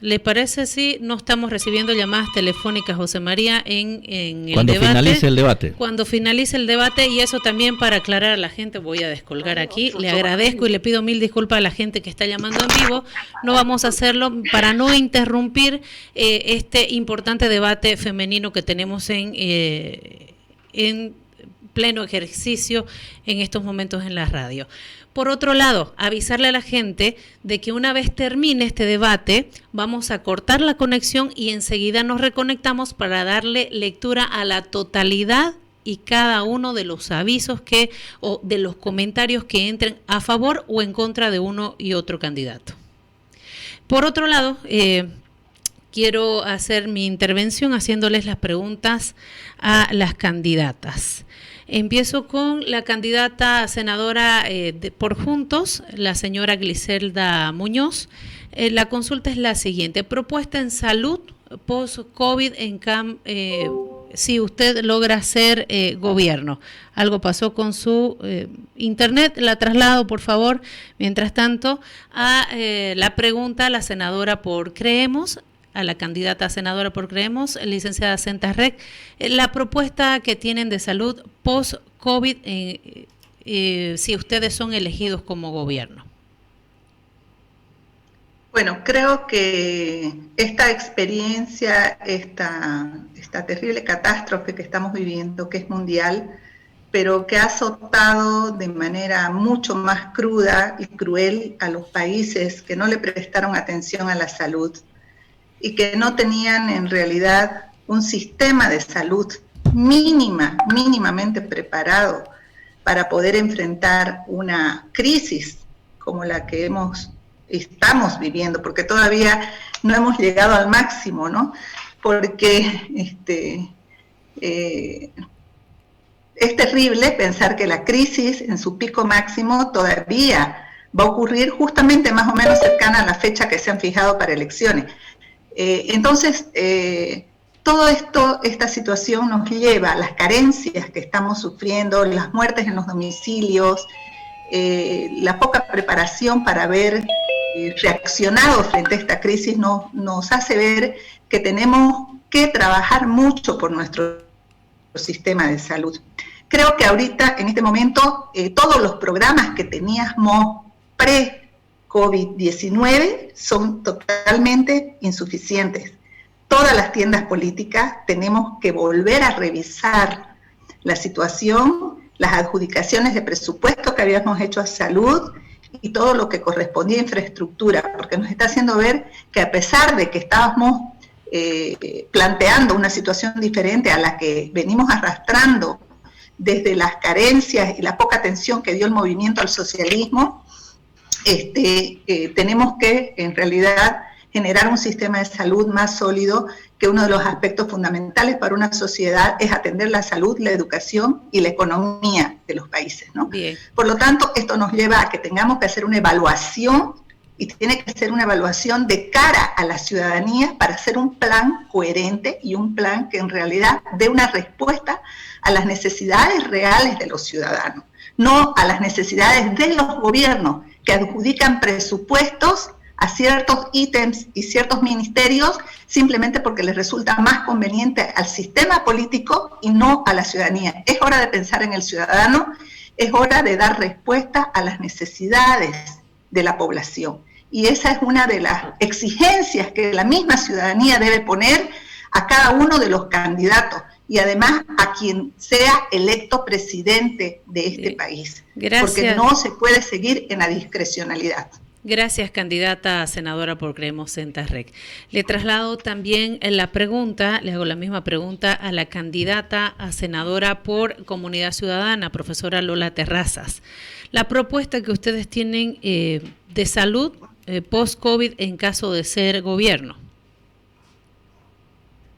¿Le parece si no estamos recibiendo llamadas telefónicas, José María, en el cuando debate? Finalice el debate. Cuando finalice el debate, y eso también para aclarar a la gente, voy a descolgar aquí, le agradezco y le pido mil disculpas a la gente que está llamando en vivo, no vamos a hacerlo para no interrumpir este importante debate femenino que tenemos en pleno ejercicio en estos momentos en la radio. Por otro lado, avisarle a la gente de que una vez termine este debate, vamos a cortar la conexión y enseguida nos reconectamos para darle lectura a la totalidad y cada uno de los avisos o de los comentarios que entren a favor o en contra de uno y otro candidato. Por otro lado, quiero hacer mi intervención haciéndoles las preguntas a las candidatas. Empiezo con la candidata senadora por Juntos, la señora Gliselda Muñoz. La consulta es la siguiente. Propuesta en salud post-COVID si usted logra ser gobierno. Algo pasó con su internet. La traslado, por favor, mientras tanto, a la pregunta a la senadora por Creemos, a la candidata senadora por Creemos, licenciada Senta Rec, la propuesta que tienen de salud post-COVID, si ustedes son elegidos como gobierno. Bueno, creo que esta experiencia, esta terrible catástrofe que estamos viviendo, que es mundial, pero que ha azotado de manera mucho más cruda y cruel a los países que no le prestaron atención a la salud y que no tenían en realidad un sistema de salud mínimamente preparado para poder enfrentar una crisis como la que estamos viviendo, porque todavía no hemos llegado al máximo, ¿no? Porque es terrible pensar que la crisis en su pico máximo todavía va a ocurrir justamente más o menos cercana a la fecha que se han fijado para elecciones. Entonces, todo esta situación nos lleva a las carencias que estamos sufriendo, las muertes en los domicilios, la poca preparación para haber reaccionado frente a esta crisis nos hace ver que tenemos que trabajar mucho por nuestro sistema de salud. Creo que ahorita, en este momento, todos los programas que teníamos pre-COVID-19 son totalmente insuficientes. Todas las tiendas políticas tenemos que volver a revisar la situación, las adjudicaciones de presupuesto que habíamos hecho a salud y todo lo que correspondía a infraestructura, porque nos está haciendo ver que a pesar de que estábamos planteando una situación diferente a la que venimos arrastrando desde las carencias y la poca atención que dio el movimiento al socialismo, tenemos que en realidad generar un sistema de salud más sólido, que uno de los aspectos fundamentales para una sociedad es atender la salud, la educación y la economía de los países, ¿no? Bien. Por lo tanto, esto nos lleva a que tengamos que hacer una evaluación, y tiene que ser una evaluación de cara a la ciudadanía para hacer un plan coherente y un plan que en realidad dé una respuesta a las necesidades reales de los ciudadanos, no a las necesidades de los gobiernos que adjudican presupuestos a ciertos ítems y ciertos ministerios simplemente porque les resulta más conveniente al sistema político y no a la ciudadanía. Es hora de pensar en el ciudadano, es hora de dar respuesta a las necesidades de la población. y esa es una de las exigencias que la misma ciudadanía debe poner a cada uno de los candidatos y además a quien sea electo presidente de este país. Gracias. Porque no se puede seguir en la discrecionalidad. Gracias, candidata a senadora por Creemos Senta Rec. Le traslado también la pregunta, le hago la misma pregunta a la candidata a senadora por Comunidad Ciudadana, profesora Lola Terrazas. La propuesta que ustedes tienen de salud post-COVID en caso de ser gobierno.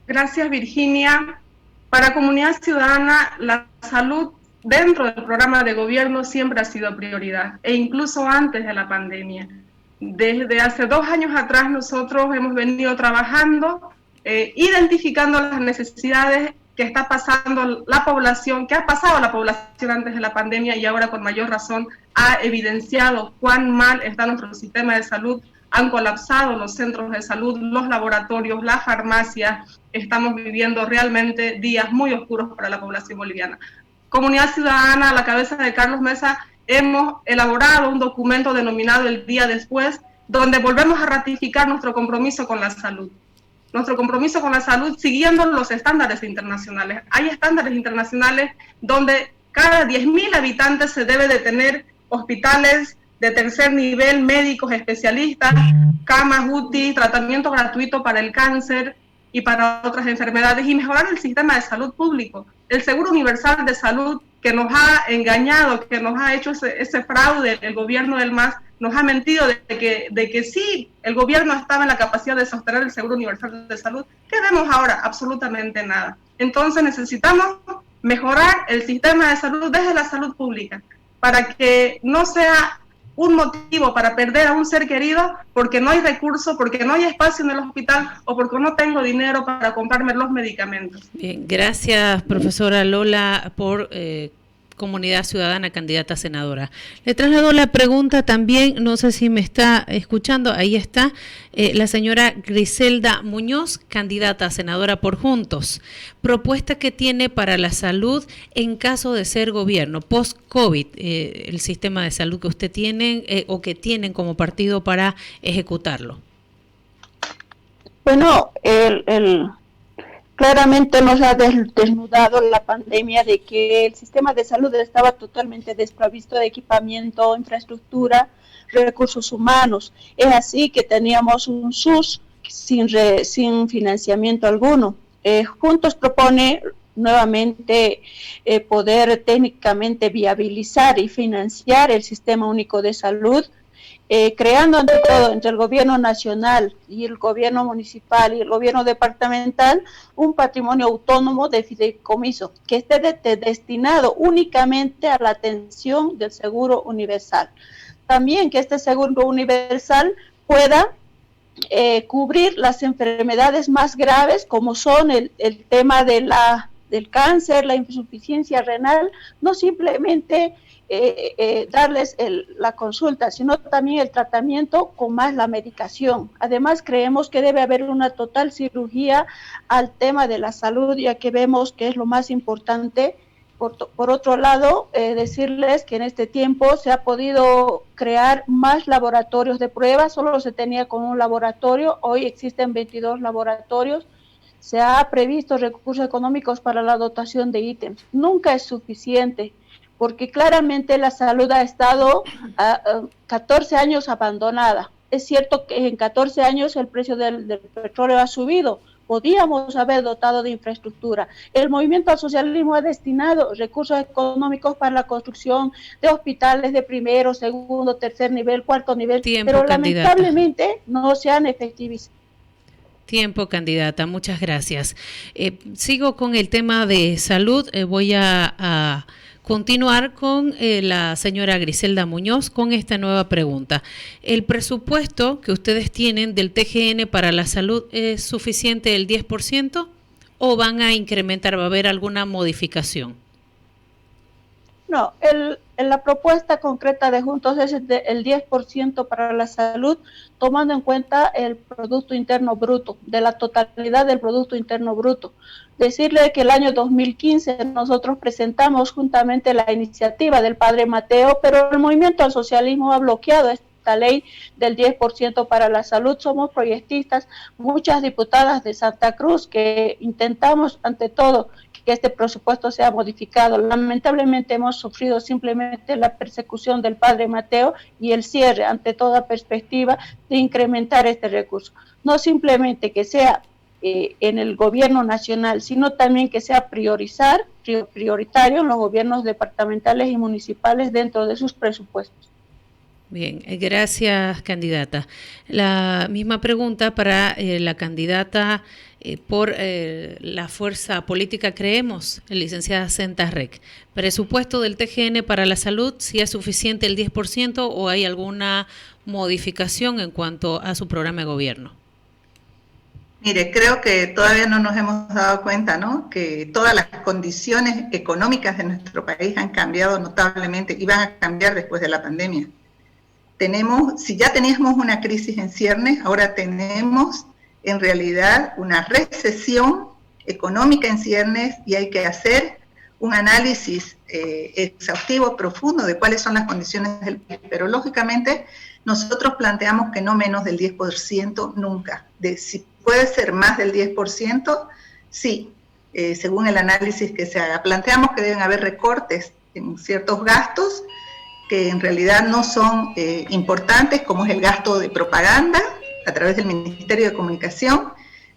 Gracias, Virginia. Para Comunidad Ciudadana, la salud dentro del programa de gobierno siempre ha sido prioridad, e incluso antes de la pandemia. Desde hace 2 años atrás nosotros hemos venido trabajando, identificando las necesidades que está pasando la población, que ha pasado la población antes de la pandemia y ahora con mayor razón ha evidenciado cuán mal está nuestro sistema de salud. Han colapsado los centros de salud, los laboratorios, las farmacias. Estamos viviendo realmente días muy oscuros para la población boliviana. Comunidad Ciudadana, a la cabeza de Carlos Mesa, hemos elaborado un documento denominado El Día Después, donde volvemos a ratificar nuestro compromiso con la salud. Nuestro compromiso con la salud siguiendo los estándares internacionales. Hay estándares internacionales donde cada 10.000 habitantes se debe de tener hospitales de tercer nivel, médicos especialistas, camas UTI, tratamiento gratuito para el cáncer y para otras enfermedades, y mejorar el sistema de salud público. El Seguro Universal de Salud, que nos ha engañado, que nos ha hecho ese fraude, el gobierno del MAS nos ha mentido de que sí, el gobierno estaba en la capacidad de sostener el Seguro Universal de Salud. ¿Qué vemos ahora? Absolutamente nada. Entonces necesitamos mejorar el sistema de salud desde la salud pública, para que no sea un motivo para perder a un ser querido porque no hay recursos, porque no hay espacio en el hospital o porque no tengo dinero para comprarme los medicamentos. Bien, gracias, profesora Lola, por Comunidad Ciudadana, candidata a senadora. Le traslado la pregunta también, no sé si me está escuchando, ahí está, la señora Griselda Muñoz, candidata a senadora por Juntos. Propuesta que tiene para la salud en caso de ser gobierno, post-COVID, el sistema de salud que usted tiene o que tienen como partido para ejecutarlo. Bueno, claramente nos ha desnudado la pandemia de que el sistema de salud estaba totalmente desprovisto de equipamiento, infraestructura, recursos humanos. Es así que teníamos un SUS sin financiamiento alguno. Juntos propone nuevamente poder técnicamente viabilizar y financiar el Sistema Único de Salud, creando ante todo entre el gobierno nacional y el gobierno municipal y el gobierno departamental un patrimonio autónomo de fideicomiso que esté destinado únicamente a la atención del seguro universal. También que este seguro universal pueda cubrir las enfermedades más graves como son el tema del cáncer, la insuficiencia renal, no simplemente darles la consulta, sino también el tratamiento con más la medicación. Además, creemos que debe haber una total cirugía al tema de la salud, ya que vemos que es lo más importante. Por otro lado, decirles que en este tiempo se ha podido crear más laboratorios de pruebas, solo se tenía con un laboratorio, hoy existen 22 laboratorios. Se ha previsto recursos económicos para la dotación de ítems. Nunca es suficiente, porque claramente la salud ha estado 14 años abandonada. Es cierto que en 14 años el precio del petróleo ha subido, podíamos haber dotado de infraestructura. El movimiento al socialismo ha destinado recursos económicos para la construcción de hospitales de primero, segundo, tercer nivel, cuarto nivel, pero lamentablemente no se han efectivizado. Tiempo, candidata, muchas gracias. Sigo con el tema de salud, voy a continuar con la señora Griselda Muñoz con esta nueva pregunta. ¿El presupuesto que ustedes tienen del TGN para la salud es suficiente el 10% o van a incrementar, va a haber alguna modificación? No, la propuesta concreta de Juntos es el 10% para la salud, tomando en cuenta el Producto Interno Bruto, de la totalidad del Producto Interno Bruto. Decirle que el año 2015 nosotros presentamos juntamente la iniciativa del padre Mateo, pero el movimiento al socialismo ha bloqueado esta ley del 10% para la salud. Somos proyectistas, muchas diputadas de Santa Cruz que intentamos ante todo que este presupuesto sea modificado. Lamentablemente hemos sufrido simplemente la persecución del padre Mateo y el cierre ante toda perspectiva de incrementar este recurso. No simplemente que sea en el gobierno nacional, sino también que sea prioritario en los gobiernos departamentales y municipales dentro de sus presupuestos. Bien, gracias, candidata. La misma pregunta para la candidata por la fuerza política Creemos, licenciada Senta Rec. Presupuesto del TGN para la salud, ¿si es suficiente el 10% o hay alguna modificación en cuanto a su programa de gobierno? Mire, creo que todavía no nos hemos dado cuenta, ¿no?, que todas las condiciones económicas de nuestro país han cambiado notablemente y van a cambiar después de la pandemia. Si ya teníamos una crisis en ciernes, ahora tenemos en realidad una recesión económica en ciernes y hay que hacer un análisis exhaustivo, profundo de cuáles son las condiciones del país. Pero lógicamente nosotros planteamos que no menos del 10% nunca. Si puede ser más del 10%, sí, según el análisis que se haga. Planteamos que deben haber recortes en ciertos gastos que en realidad no son importantes, como es el gasto de propaganda a través del Ministerio de Comunicación.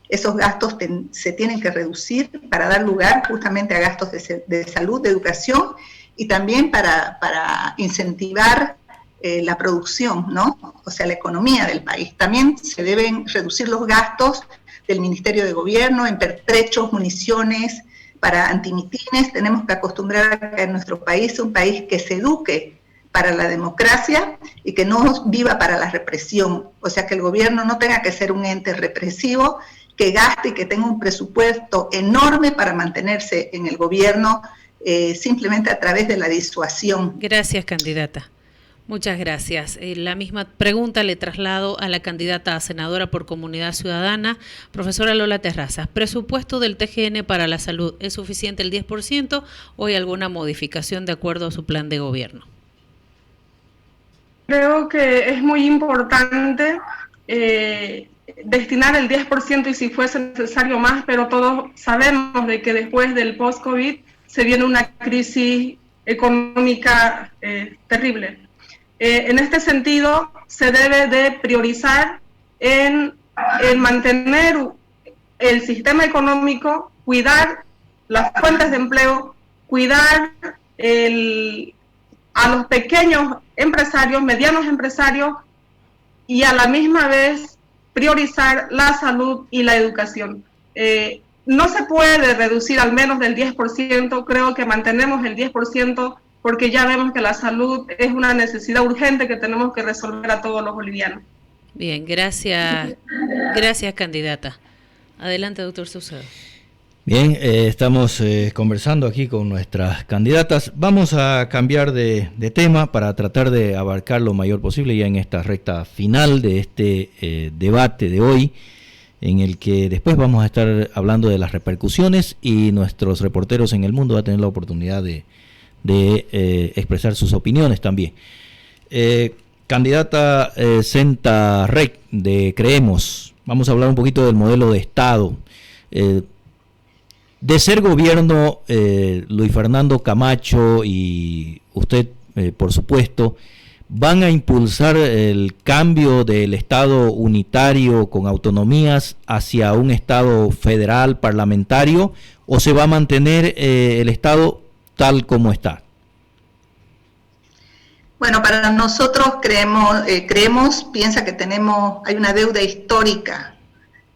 Esos gastos se tienen que reducir para dar lugar justamente a gastos de salud, de educación y también para incentivar la producción, ¿no? O sea, la economía del país. También se deben reducir los gastos del Ministerio de Gobierno en pertrechos, municiones, para antimitines. Tenemos que acostumbrar a que en nuestro país sea un país que se eduque para la democracia y que no viva para la represión. O sea, que el gobierno no tenga que ser un ente represivo, que gaste y que tenga un presupuesto enorme para mantenerse en el gobierno simplemente a través de la disuasión. Gracias, candidata. Muchas gracias. La misma pregunta le traslado a la candidata a senadora por Comunidad Ciudadana, profesora Lola Terrazas. ¿Presupuesto del TGN para la salud es suficiente el 10% o hay alguna modificación de acuerdo a su plan de gobierno? Creo que es muy importante destinar el 10% y si fuese necesario más, pero todos sabemos de que después del post-COVID se viene una crisis económica terrible. En este sentido, se debe de priorizar en mantener el sistema económico, cuidar las fuentes de empleo, cuidar a los pequeños empresarios, medianos empresarios, y a la misma vez priorizar la salud y la educación. No se puede reducir al menos del 10%, creo que mantenemos el 10%, porque ya vemos que la salud es una necesidad urgente que tenemos que resolver a todos los bolivianos. Bien, gracias. Gracias, candidata. Adelante, doctor Saucedo. Bien, estamos conversando aquí con nuestras candidatas. Vamos a cambiar de tema para tratar de abarcar lo mayor posible ya en esta recta final de este debate de hoy, en el que después vamos a estar hablando de las repercusiones y nuestros reporteros en el mundo van a tener la oportunidad de expresar sus opiniones también. Candidata Senta Rec de Creemos, vamos a hablar un poquito del modelo de Estado. De ser gobierno, Luis Fernando Camacho y usted, por supuesto, ¿van a impulsar el cambio del Estado unitario con autonomías hacia un Estado federal parlamentario o se va a mantener el Estado tal como está? Bueno, para nosotros piensa que hay una deuda histórica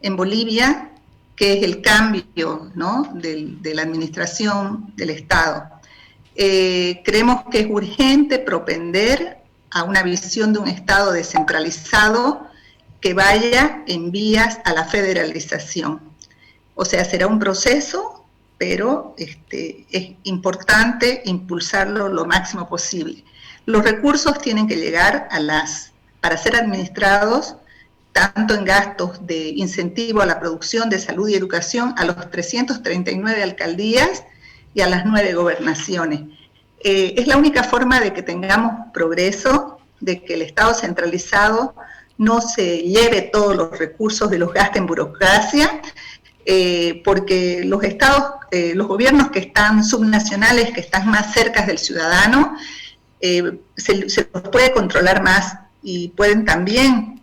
en Bolivia, que es el cambio, ¿no?, de la administración del Estado. Creemos que es urgente propender a una visión de un Estado descentralizado que vaya en vías a la federalización. O sea, será un proceso, pero es importante impulsarlo lo máximo posible. Los recursos tienen que llegar para ser administrados tanto en gastos de incentivo a la producción de salud y educación a los 339 alcaldías y a las 9 gobernaciones. Es la única forma de que tengamos progreso de que el Estado centralizado no se lleve todos los recursos y los gaste en burocracia, porque los estados, los gobiernos que están subnacionales, que están más cerca del ciudadano, se los puede controlar más y pueden también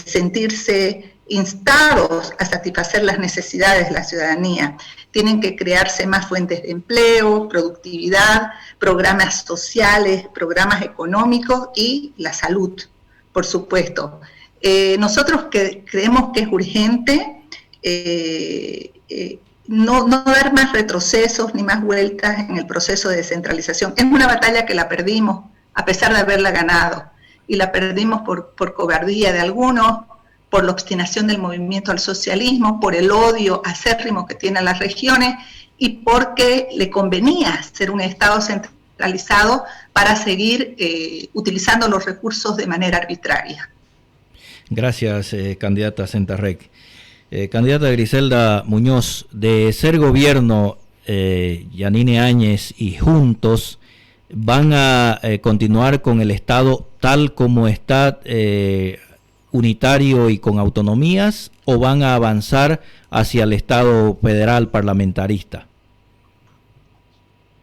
sentirse instados a satisfacer las necesidades de la ciudadanía. Tienen que crearse más fuentes de empleo, productividad, programas sociales, programas económicos y la salud, por supuesto. Nosotros creemos que es urgente no dar más retrocesos ni más vueltas en el proceso de descentralización. Es una batalla que la perdimos a pesar de haberla ganado, y la perdimos por cobardía de algunos, por la obstinación del movimiento al socialismo, por el odio acérrimo que tienen las regiones y porque le convenía ser un Estado centralizado para seguir utilizando los recursos de manera arbitraria. Gracias, candidata Sentarrec. Candidata Griselda Muñoz, de ser gobierno, Yanine Áñez y Juntos van a continuar con el Estado tal como está, unitario y con autonomías, o van a avanzar hacia el Estado federal parlamentarista?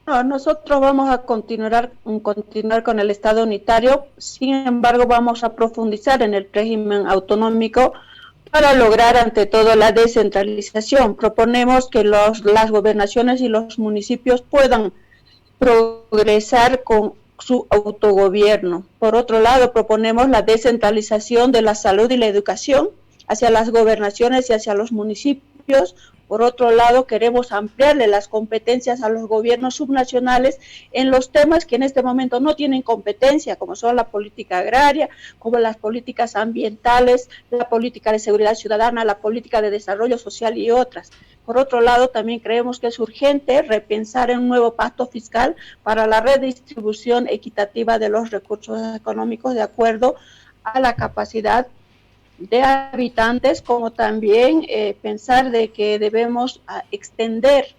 No, nosotros vamos a continuar con el Estado unitario, sin embargo vamos a profundizar en el régimen autonómico para lograr ante todo la descentralización. Proponemos que las gobernaciones y los municipios puedan progresar con su autogobierno. Por otro lado, proponemos la descentralización de la salud y la educación hacia las gobernaciones y hacia los municipios. Por otro lado, queremos ampliarle las competencias a los gobiernos subnacionales en los temas que en este momento no tienen competencia, como son la política agraria, como las políticas ambientales, la política de seguridad ciudadana, la política de desarrollo social y otras. Por otro lado, también creemos que es urgente repensar en un nuevo pacto fiscal para la redistribución equitativa de los recursos económicos de acuerdo a la capacidad de habitantes, como también pensar de que debemos extender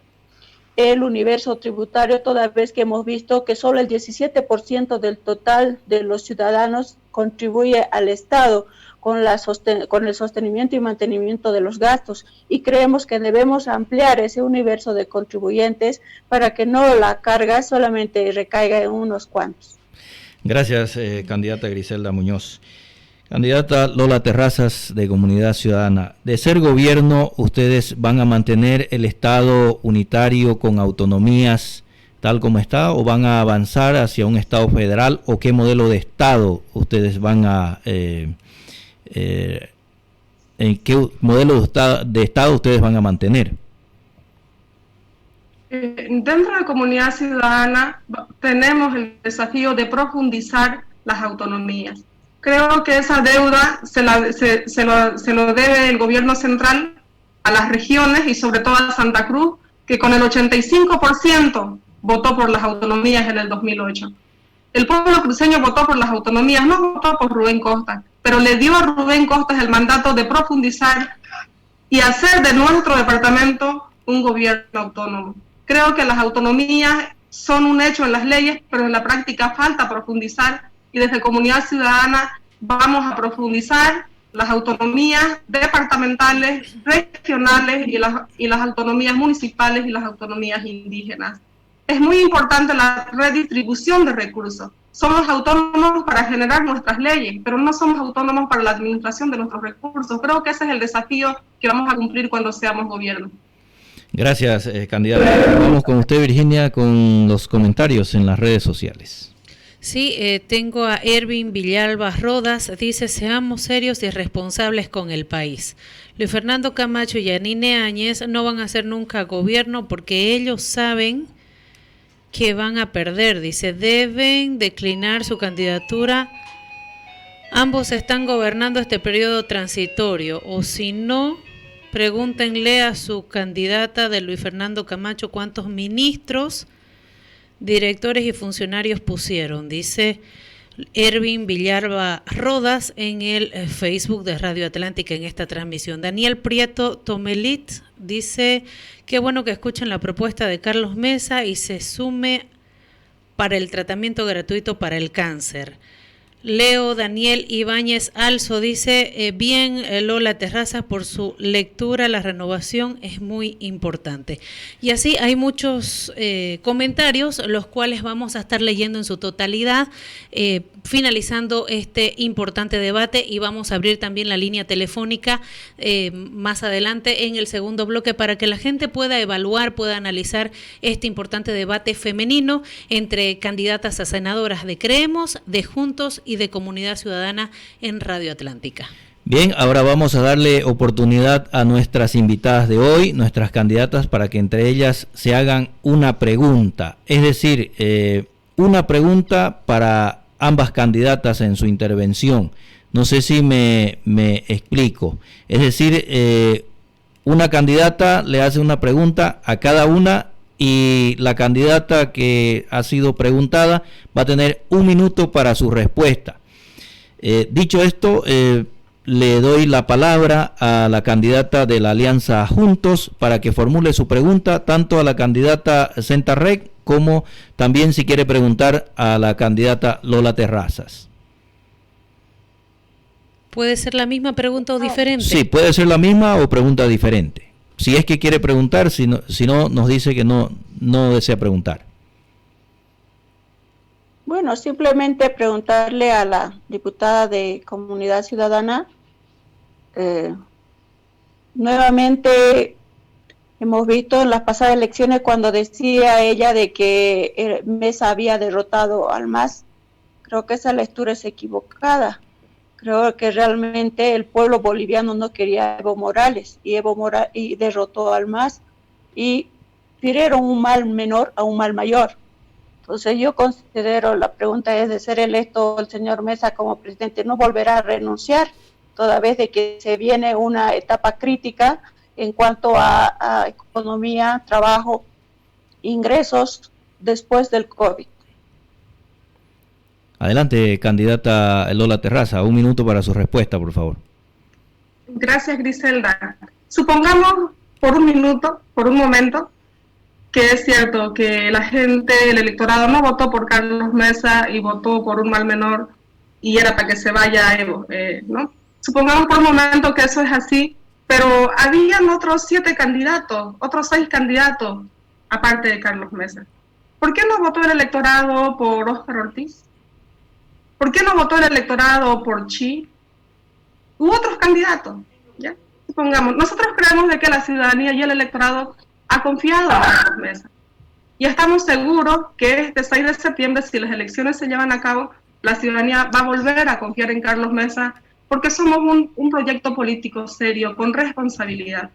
el universo tributario, toda vez que hemos visto que solo el 17% del total de los ciudadanos contribuye al Estado con el sostenimiento y mantenimiento de los gastos, y creemos que debemos ampliar ese universo de contribuyentes para que no la carga solamente recaiga en unos cuantos. Gracias, candidata Griselda Muñoz. Candidata Lola Terrazas, de Comunidad Ciudadana, de ser gobierno, ¿ustedes van a mantener el Estado unitario con autonomías tal como está, o van a avanzar hacia un Estado federal, o qué modelo de Estado ustedes van a... ¿en qué modelo de Estado ustedes van a mantener? Dentro de Comunidad Ciudadana tenemos el desafío de profundizar las autonomías. Creo que esa deuda se lo debe el gobierno central a las regiones y sobre todo a Santa Cruz, que con el 85% votó por las autonomías en el 2008. El pueblo cruceño votó por las autonomías, no votó por Rubén Costas, pero le dio a Rubén Costas el mandato de profundizar y hacer de nuestro departamento un gobierno autónomo. Creo que las autonomías son un hecho en las leyes, pero en la práctica falta profundizar, y desde Comunidad Ciudadana vamos a profundizar las autonomías departamentales, regionales y las autonomías municipales y las autonomías indígenas. Es muy importante la redistribución de recursos. Somos autónomos para generar nuestras leyes, pero no somos autónomos para la administración de nuestros recursos. Creo que ese es el desafío que vamos a cumplir cuando seamos gobierno. Gracias, candidata. Vamos con usted, Virginia, con los comentarios en las redes sociales. Sí, tengo a Ervin Villalba Rodas, dice: seamos serios y responsables con el país. Luis Fernando Camacho y Yanine Áñez no van a hacer nunca gobierno porque ellos saben que van a perder, dice, deben declinar su candidatura. Ambos están gobernando este periodo transitorio, o si no, pregúntenle a su candidata de Luis Fernando Camacho cuántos ministros, directores y funcionarios pusieron, dice Ervin Villalba Rodas en el Facebook de Radio Atlántica en esta transmisión. Daniel Prieto Tomelit dice: qué bueno que escuchen la propuesta de Carlos Mesa y se sume para el tratamiento gratuito para el cáncer. Leo Daniel Ibáñez Alzo dice, bien Lola Terrazas por su lectura, la renovación es muy importante. Y así hay muchos comentarios, los cuales vamos a estar leyendo en su totalidad, finalizando este importante debate, y vamos a abrir también la línea telefónica más adelante en el segundo bloque para que la gente pueda evaluar, pueda analizar este importante debate femenino entre candidatas a senadoras de Creemos, de Juntos y de Comunidad Ciudadana en Radio Atlántica. Bien, ahora vamos a darle oportunidad a nuestras invitadas de hoy, nuestras candidatas, para que entre ellas se hagan una pregunta. Es decir, una pregunta para ambas candidatas en su intervención. No sé si me explico. Es decir, una candidata le hace una pregunta a cada una y la candidata que ha sido preguntada va a tener 1 minuto para su respuesta. Dicho esto, le doy la palabra a la candidata de la Alianza Juntos para que formule su pregunta, tanto a la candidata Senta Rec como también si quiere preguntar a la candidata Lola Terrazas. ¿Puede ser la misma pregunta o diferente? Sí, puede ser la misma o pregunta diferente. Si es que quiere preguntar, si no nos dice que no desea preguntar. Bueno, simplemente preguntarle a la diputada de Comunidad Ciudadana. Nuevamente hemos visto en las pasadas elecciones cuando decía ella de que Mesa había derrotado al MAS. Creo que esa lectura es equivocada. Creo que realmente el pueblo boliviano no quería a Evo Morales y derrotó al MAS y firieron un mal menor a un mal mayor. Entonces yo considero, la pregunta es, de ser electo el señor Mesa como presidente, ¿no volverá a renunciar toda vez de que se viene una etapa crítica en cuanto a economía, trabajo, ingresos después del COVID? Adelante, candidata Lola Terraza, 1 minuto para su respuesta, por favor. Gracias, Griselda. Supongamos por un momento, que es cierto que la gente, el electorado no votó por Carlos Mesa y votó por un mal menor y era para que se vaya Evo, ¿no? Supongamos por un momento que eso es así, pero habían otros 7 candidatos, otros 6 candidatos, aparte de Carlos Mesa. ¿Por qué no votó el electorado por Óscar Ortiz? ¿Por qué no votó el electorado por Chi? Hubo otros candidatos, ¿ya? Supongamos, nosotros creemos de que la ciudadanía y el electorado ha confiado en Carlos Mesa. Y estamos seguros que este 6 de septiembre, si las elecciones se llevan a cabo, la ciudadanía va a volver a confiar en Carlos Mesa, porque somos un proyecto político serio, con responsabilidad.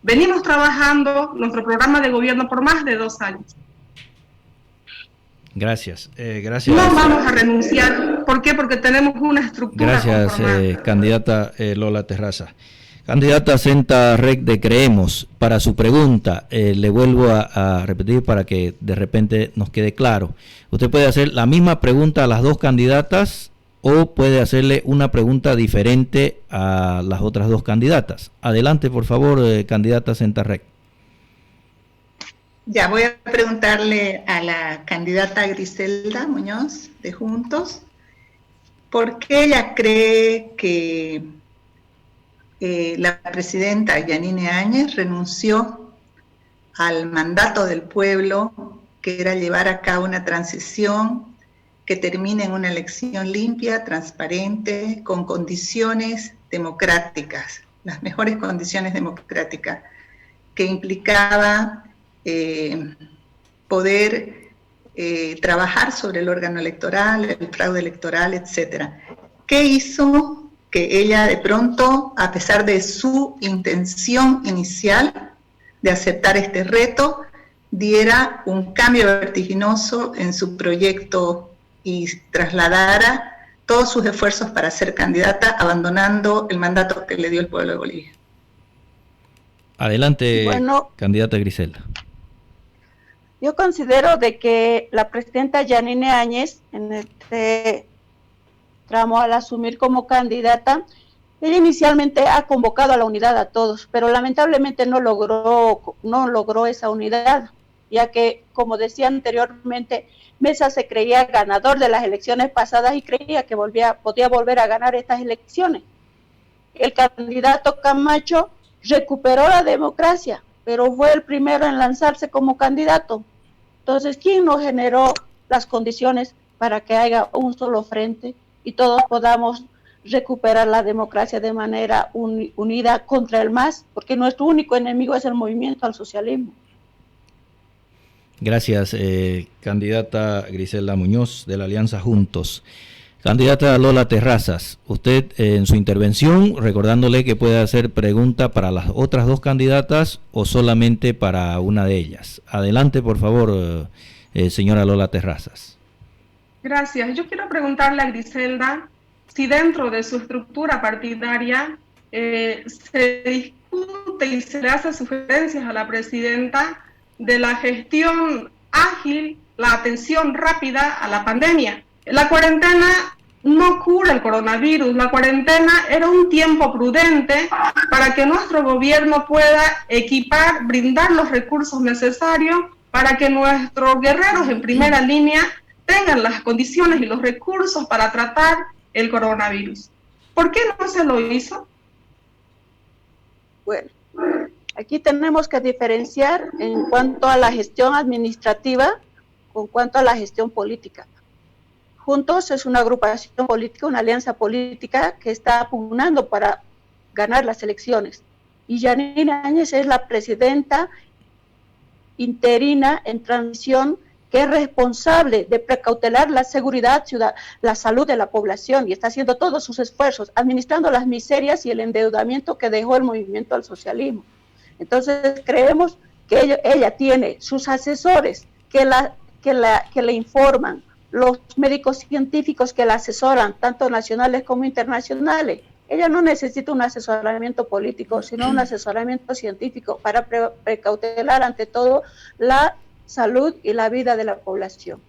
Venimos trabajando nuestro programa de gobierno por más de 2 años. Gracias, gracias. No vamos a renunciar. ¿Por qué? Porque tenemos una estructura. Gracias, candidata Lola Terraza. Candidata Senta Rec de Creemos, para su pregunta, le vuelvo a repetir para que de repente nos quede claro. Usted puede hacer la misma pregunta a las 2 candidatas o puede hacerle una pregunta diferente a las otras 2 candidatas. Adelante, por favor, candidata Senta Rec. Ya voy a preguntarle a la candidata Griselda Muñoz de Juntos, ¿por qué ella cree que la presidenta Yanine Áñez renunció al mandato del pueblo, que era llevar a cabo una transición que termine en una elección limpia, transparente, con condiciones democráticas, las mejores condiciones democráticas, que implicaba poder trabajar sobre el órgano electoral, el fraude electoral, etcétera? ¿Qué hizo que ella de pronto, a pesar de su intención inicial de aceptar este reto, diera un cambio vertiginoso en su proyecto y trasladara todos sus esfuerzos para ser candidata, abandonando el mandato que le dio el pueblo de Bolivia? Adelante, candidata Griselda. Yo considero de que la presidenta Yanine Áñez, en este tramo al asumir como candidata, ella inicialmente ha convocado a la unidad a todos, pero lamentablemente no logró esa unidad. ya que, como decía anteriormente, Mesa se creía ganador de las elecciones pasadas y creía que podía volver a ganar estas elecciones. El candidato Camacho recuperó la democracia, pero fue el primero en lanzarse como candidato. Entonces, ¿quién nos generó las condiciones para que haya un solo frente y todos podamos recuperar la democracia de manera unida contra el MAS? Porque nuestro único enemigo es el movimiento al socialismo. Gracias, candidata Griselda Muñoz de la Alianza Juntos. Candidata Lola Terrazas, usted en su intervención, recordándole que puede hacer pregunta para las otras dos candidatas o solamente para una de ellas. Adelante, por favor, señora Lola Terrazas. Gracias. Yo quiero preguntarle a Griselda si dentro de su estructura partidaria se discute y se le hace sugerencias a la presidenta de la gestión ágil, la atención rápida a la pandemia. La cuarentena no cura el coronavirus, la cuarentena era un tiempo prudente para que nuestro gobierno pueda equipar, brindar los recursos necesarios para que nuestros guerreros en primera línea tengan las condiciones y los recursos para tratar el coronavirus. ¿Por qué no se lo hizo? Bueno, aquí tenemos que diferenciar en cuanto a la gestión administrativa con cuanto a la gestión política. Juntos es una agrupación política, una alianza política que está pugnando para ganar las elecciones. Y Yanine Áñez es la presidenta interina en transición que es responsable de precautelar la seguridad, la salud de la población y está haciendo todos sus esfuerzos, administrando las miserias y el endeudamiento que dejó el movimiento al socialismo. Entonces creemos que ella tiene sus asesores que le informan, los médicos científicos que la asesoran, tanto nacionales como internacionales. Ella no necesita un asesoramiento político, sino un asesoramiento científico para precautelar ante todo la salud y la vida de la población.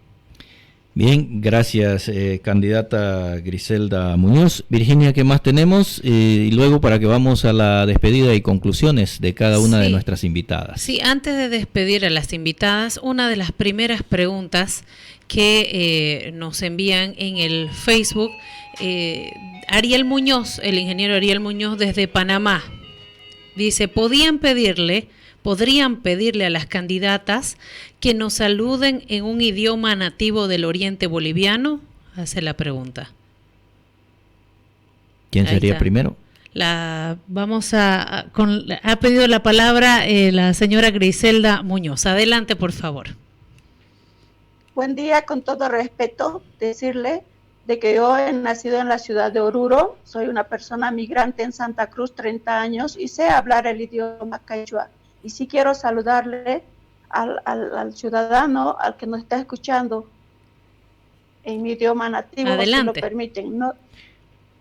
Bien, gracias, candidata Griselda Muñoz. Virginia, ¿qué más tenemos? Y luego para que vamos a la despedida y conclusiones de cada una de nuestras invitadas. Sí, antes de despedir a las invitadas, una de las primeras preguntas que nos envían en el Facebook, Ariel Muñoz, el ingeniero Ariel Muñoz desde Panamá, dice, ¿podrían pedirle a las candidatas que nos saluden en un idioma nativo del oriente boliviano? Hace la pregunta. ¿Quién sería primero? Ha pedido la palabra la señora Griselda Muñoz. Adelante, por favor. Buen día, con todo respeto, decirle de que yo he nacido en la ciudad de Oruro, soy una persona migrante en Santa Cruz, 30 años, y sé hablar el idioma quechua. Y sí quiero saludarle al ciudadano, al que nos está escuchando en mi idioma nativo, adelante, si lo permiten. No,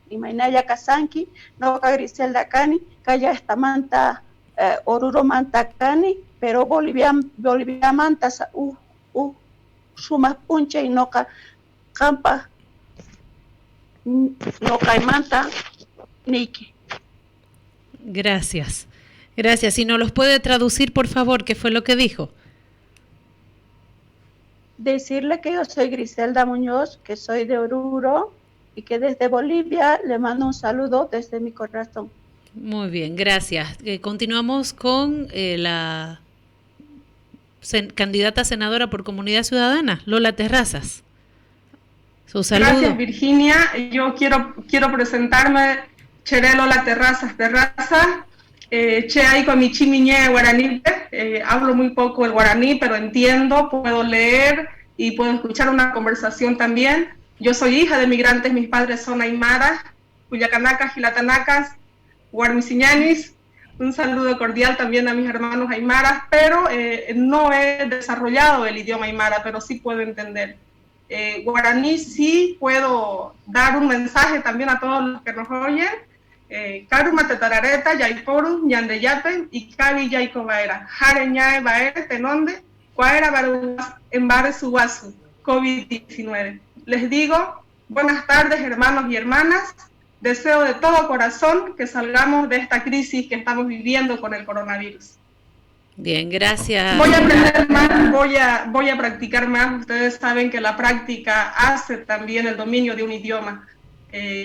Imainaya Kasanki, no Griselda Cani, Kaya esta manta, Oruro manta Cani, pero Bolivia manta sumas punche y no campa, no caimanta, niki. Gracias. Gracias. Si nos los puede traducir, por favor, ¿qué fue lo que dijo? Decirle que yo soy Griselda Muñoz, que soy de Oruro y que desde Bolivia le mando un saludo desde mi corazón. Muy bien, gracias. Continuamos con la candidata senadora por Comunidad Ciudadana, Lola Terrazas. Su saludo. Gracias, Virginia. Yo quiero presentarme, Chere Lola Terrazas. Che Aiko Michimiñe guaraní, hablo muy poco el guaraní, pero entiendo, puedo leer y puedo escuchar una conversación también. Yo soy hija de migrantes, mis padres son aymaras, cuyacanacas, gilatanacas, guarmisiñanis. Un saludo cordial también a mis hermanos aymaras, pero no he desarrollado el idioma aymara, pero sí puedo entender. Guaraní sí puedo dar un mensaje también a todos los que nos oyen. Karuma tetarareta, yaiporu, yandeyape, y kabi yaiko baera. Jare ñae baere, tenonde, cuaera en bare suwasu, COVID-19. Les digo, buenas tardes, hermanos y hermanas. Deseo de todo corazón que salgamos de esta crisis que estamos viviendo con el coronavirus. Bien, gracias. Voy a aprender más, voy a practicar más. Ustedes saben que la práctica hace también el dominio de un idioma.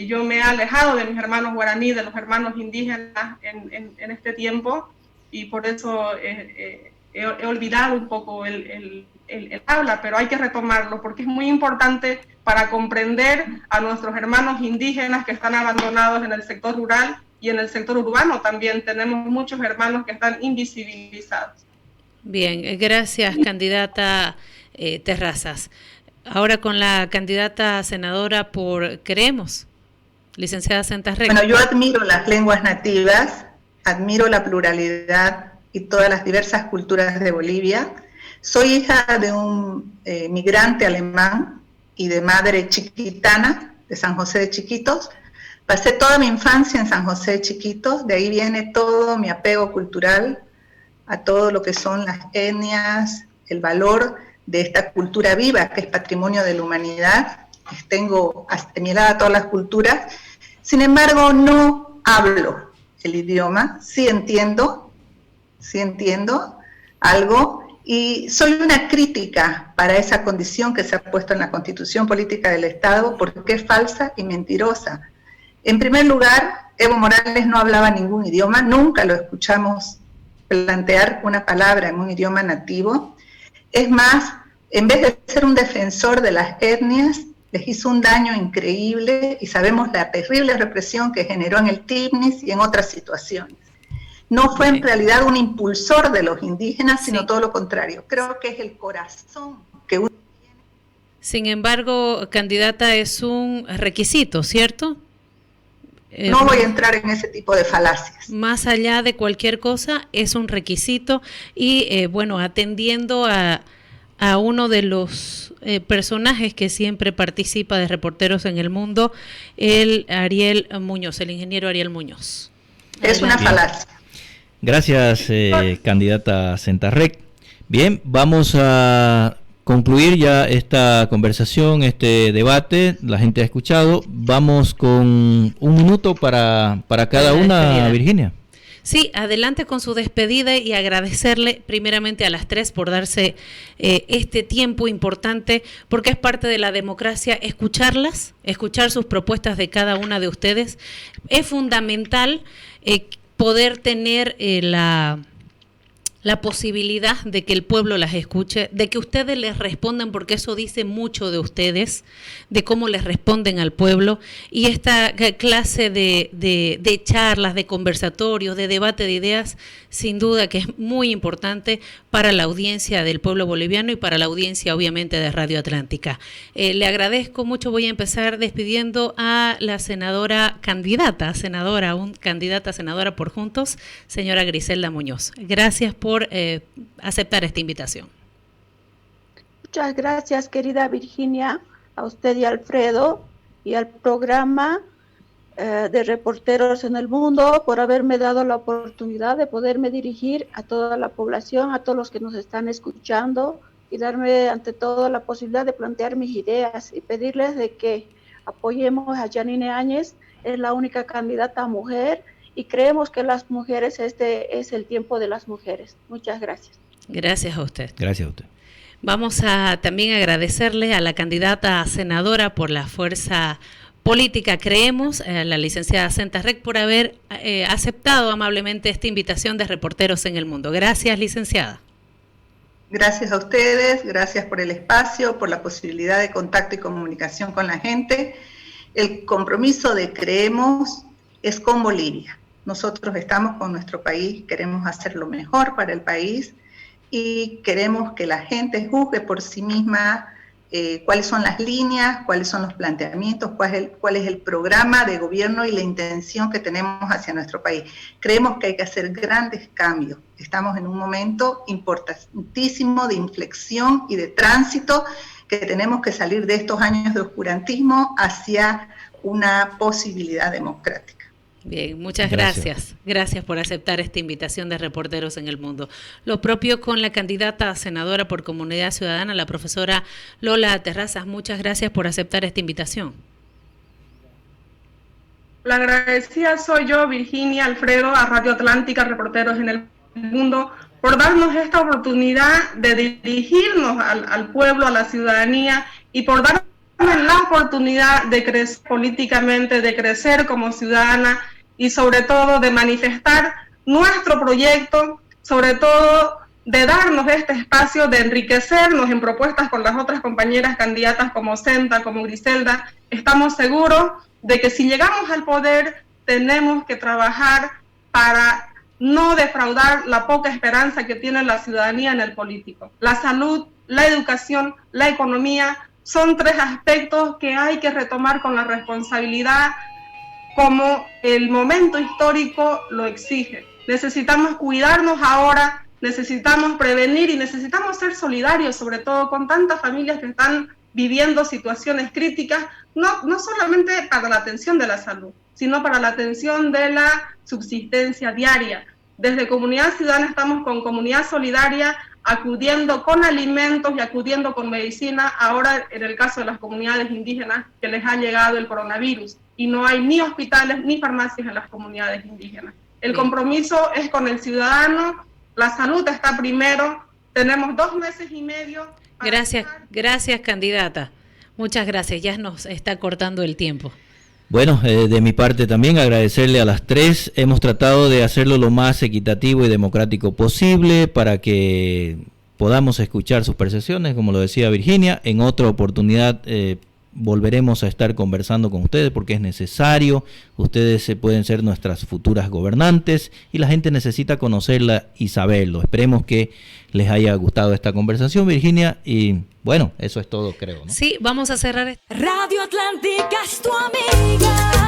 Yo me he alejado de mis hermanos guaraní, de los hermanos indígenas en este tiempo, y por eso he olvidado un poco el habla, pero hay que retomarlo porque es muy importante para comprender a nuestros hermanos indígenas que están abandonados en el sector rural y en el sector urbano también. Tenemos muchos hermanos que están invisibilizados. Bien, gracias, candidata Terrazas. Ahora con la candidata senadora por Creemos, licenciada Sentas Rec. Bueno, yo admiro las lenguas nativas, admiro la pluralidad y todas las diversas culturas de Bolivia. Soy hija de un migrante alemán y de madre chiquitana de San José de Chiquitos. Pasé toda mi infancia en San José de Chiquitos, de ahí viene todo mi apego cultural a todo lo que son las etnias, el valor de esta cultura viva que es patrimonio de la humanidad. Tengo asimilada a todas las culturas, sin embargo no hablo el idioma, sí entiendo algo, y soy una crítica para esa condición que se ha puesto en la Constitución Política del Estado porque es falsa y mentirosa. En primer lugar, Evo Morales no hablaba ningún idioma, nunca lo escuchamos plantear una palabra en un idioma nativo. Es más, en vez de ser un defensor de las etnias, les hizo un daño increíble y sabemos la terrible represión que generó en el TIPNIS y en otras situaciones. No fue en realidad un impulsor de los indígenas, sino todo lo contrario. Creo que es el corazón que uno tiene. Sin embargo, candidata, es un requisito, ¿cierto? No voy a entrar en ese tipo de falacias. Más allá de cualquier cosa, es un requisito y, bueno, atendiendo a uno de los personajes que siempre participa de Reporteros en el Mundo, el Ariel Muñoz, el ingeniero Ariel Muñoz. Es una falacia. Gracias, candidata Sentas Rec. Bien, vamos a concluir ya esta conversación, este debate. La gente ha escuchado. Vamos con un minuto para cada una, Virginia. Sí, adelante con su despedida y agradecerle primeramente a las tres por darse este tiempo importante, porque es parte de la democracia escucharlas, escuchar sus propuestas de cada una de ustedes. Es fundamental poder tener la posibilidad de que el pueblo las escuche, de que ustedes les respondan, porque eso dice mucho de ustedes, de cómo les responden al pueblo, y esta clase de charlas, de conversatorios, de debate de ideas, sin duda que es muy importante para la audiencia del pueblo boliviano y para la audiencia obviamente de Radio Atlántica. Le agradezco mucho, voy a empezar despidiendo a la candidata a senadora por Juntos, señora Griselda Muñoz. Gracias por aceptar esta invitación. Muchas gracias, querida Virginia, a usted y a Alfredo y al programa de Reporteros en el Mundo por haberme dado la oportunidad de poderme dirigir a toda la población, a todos los que nos están escuchando y darme ante todo la posibilidad de plantear mis ideas y pedirles de que apoyemos a Yanine Áñez. Es la única candidata mujer y creemos que las mujeres, este es el tiempo de las mujeres. Muchas gracias. Gracias a usted. Gracias a usted. Vamos a también agradecerle a la candidata a senadora por la fuerza política Creemos, la licenciada Sentas Rec, por haber aceptado amablemente esta invitación de Reporteros en el Mundo. Gracias, licenciada. Gracias a ustedes, gracias por el espacio, por la posibilidad de contacto y comunicación con la gente. El compromiso de Creemos es con Bolivia. Nosotros estamos con nuestro país, queremos hacer lo mejor para el país y queremos que la gente juzgue por sí misma cuáles son las líneas, cuáles son los planteamientos, cuál es el programa de gobierno y la intención que tenemos hacia nuestro país. Creemos que hay que hacer grandes cambios. Estamos en un momento importantísimo de inflexión y de tránsito, que tenemos que salir de estos años de oscurantismo hacia una posibilidad democrática. Bien, muchas gracias. Gracias por aceptar esta invitación de Reporteros en el Mundo. Lo propio con la candidata a senadora por Comunidad Ciudadana, la profesora Lola Terrazas. Muchas gracias por aceptar esta invitación. La agradecida soy yo, Virginia, Alfredo, a Radio Atlántica, Reporteros en el Mundo, por darnos esta oportunidad de dirigirnos al pueblo, a la ciudadanía, y por darnos la oportunidad de crecer políticamente, de crecer como ciudadana y sobre todo de manifestar nuestro proyecto, sobre todo de darnos este espacio de enriquecernos en propuestas con las otras compañeras candidatas como Senta, como Griselda. Estamos seguros de que si llegamos al poder tenemos que trabajar para no defraudar la poca esperanza que tiene la ciudadanía en el político. La salud, la educación, la economía son 3 aspectos que hay que retomar con la responsabilidad como el momento histórico lo exige. Necesitamos cuidarnos ahora, necesitamos prevenir y necesitamos ser solidarios, sobre todo con tantas familias que están viviendo situaciones críticas, no solamente para la atención de la salud, sino para la atención de la subsistencia diaria. Desde Comunidad Ciudadana estamos con Comunidad Solidaria, acudiendo con alimentos y acudiendo con medicina, ahora en el caso de las comunidades indígenas que les ha llegado el coronavirus y no hay ni hospitales ni farmacias en las comunidades indígenas. El compromiso es con el ciudadano, la salud está primero, tenemos 2 meses y medio. Gracias candidata, muchas gracias, ya nos está cortando el tiempo. Bueno, de mi parte también agradecerle a las 3. Hemos tratado de hacerlo lo más equitativo y democrático posible para que podamos escuchar sus percepciones, como lo decía Virginia. En otra oportunidad volveremos a estar conversando con ustedes porque es necesario. Ustedes pueden ser nuestras futuras gobernantes y la gente necesita conocerla y saberlo. Esperemos que les haya gustado esta conversación, Virginia, y bueno, eso es todo, creo, ¿no? Sí, vamos a cerrar. Radio Atlántica es tu amiga.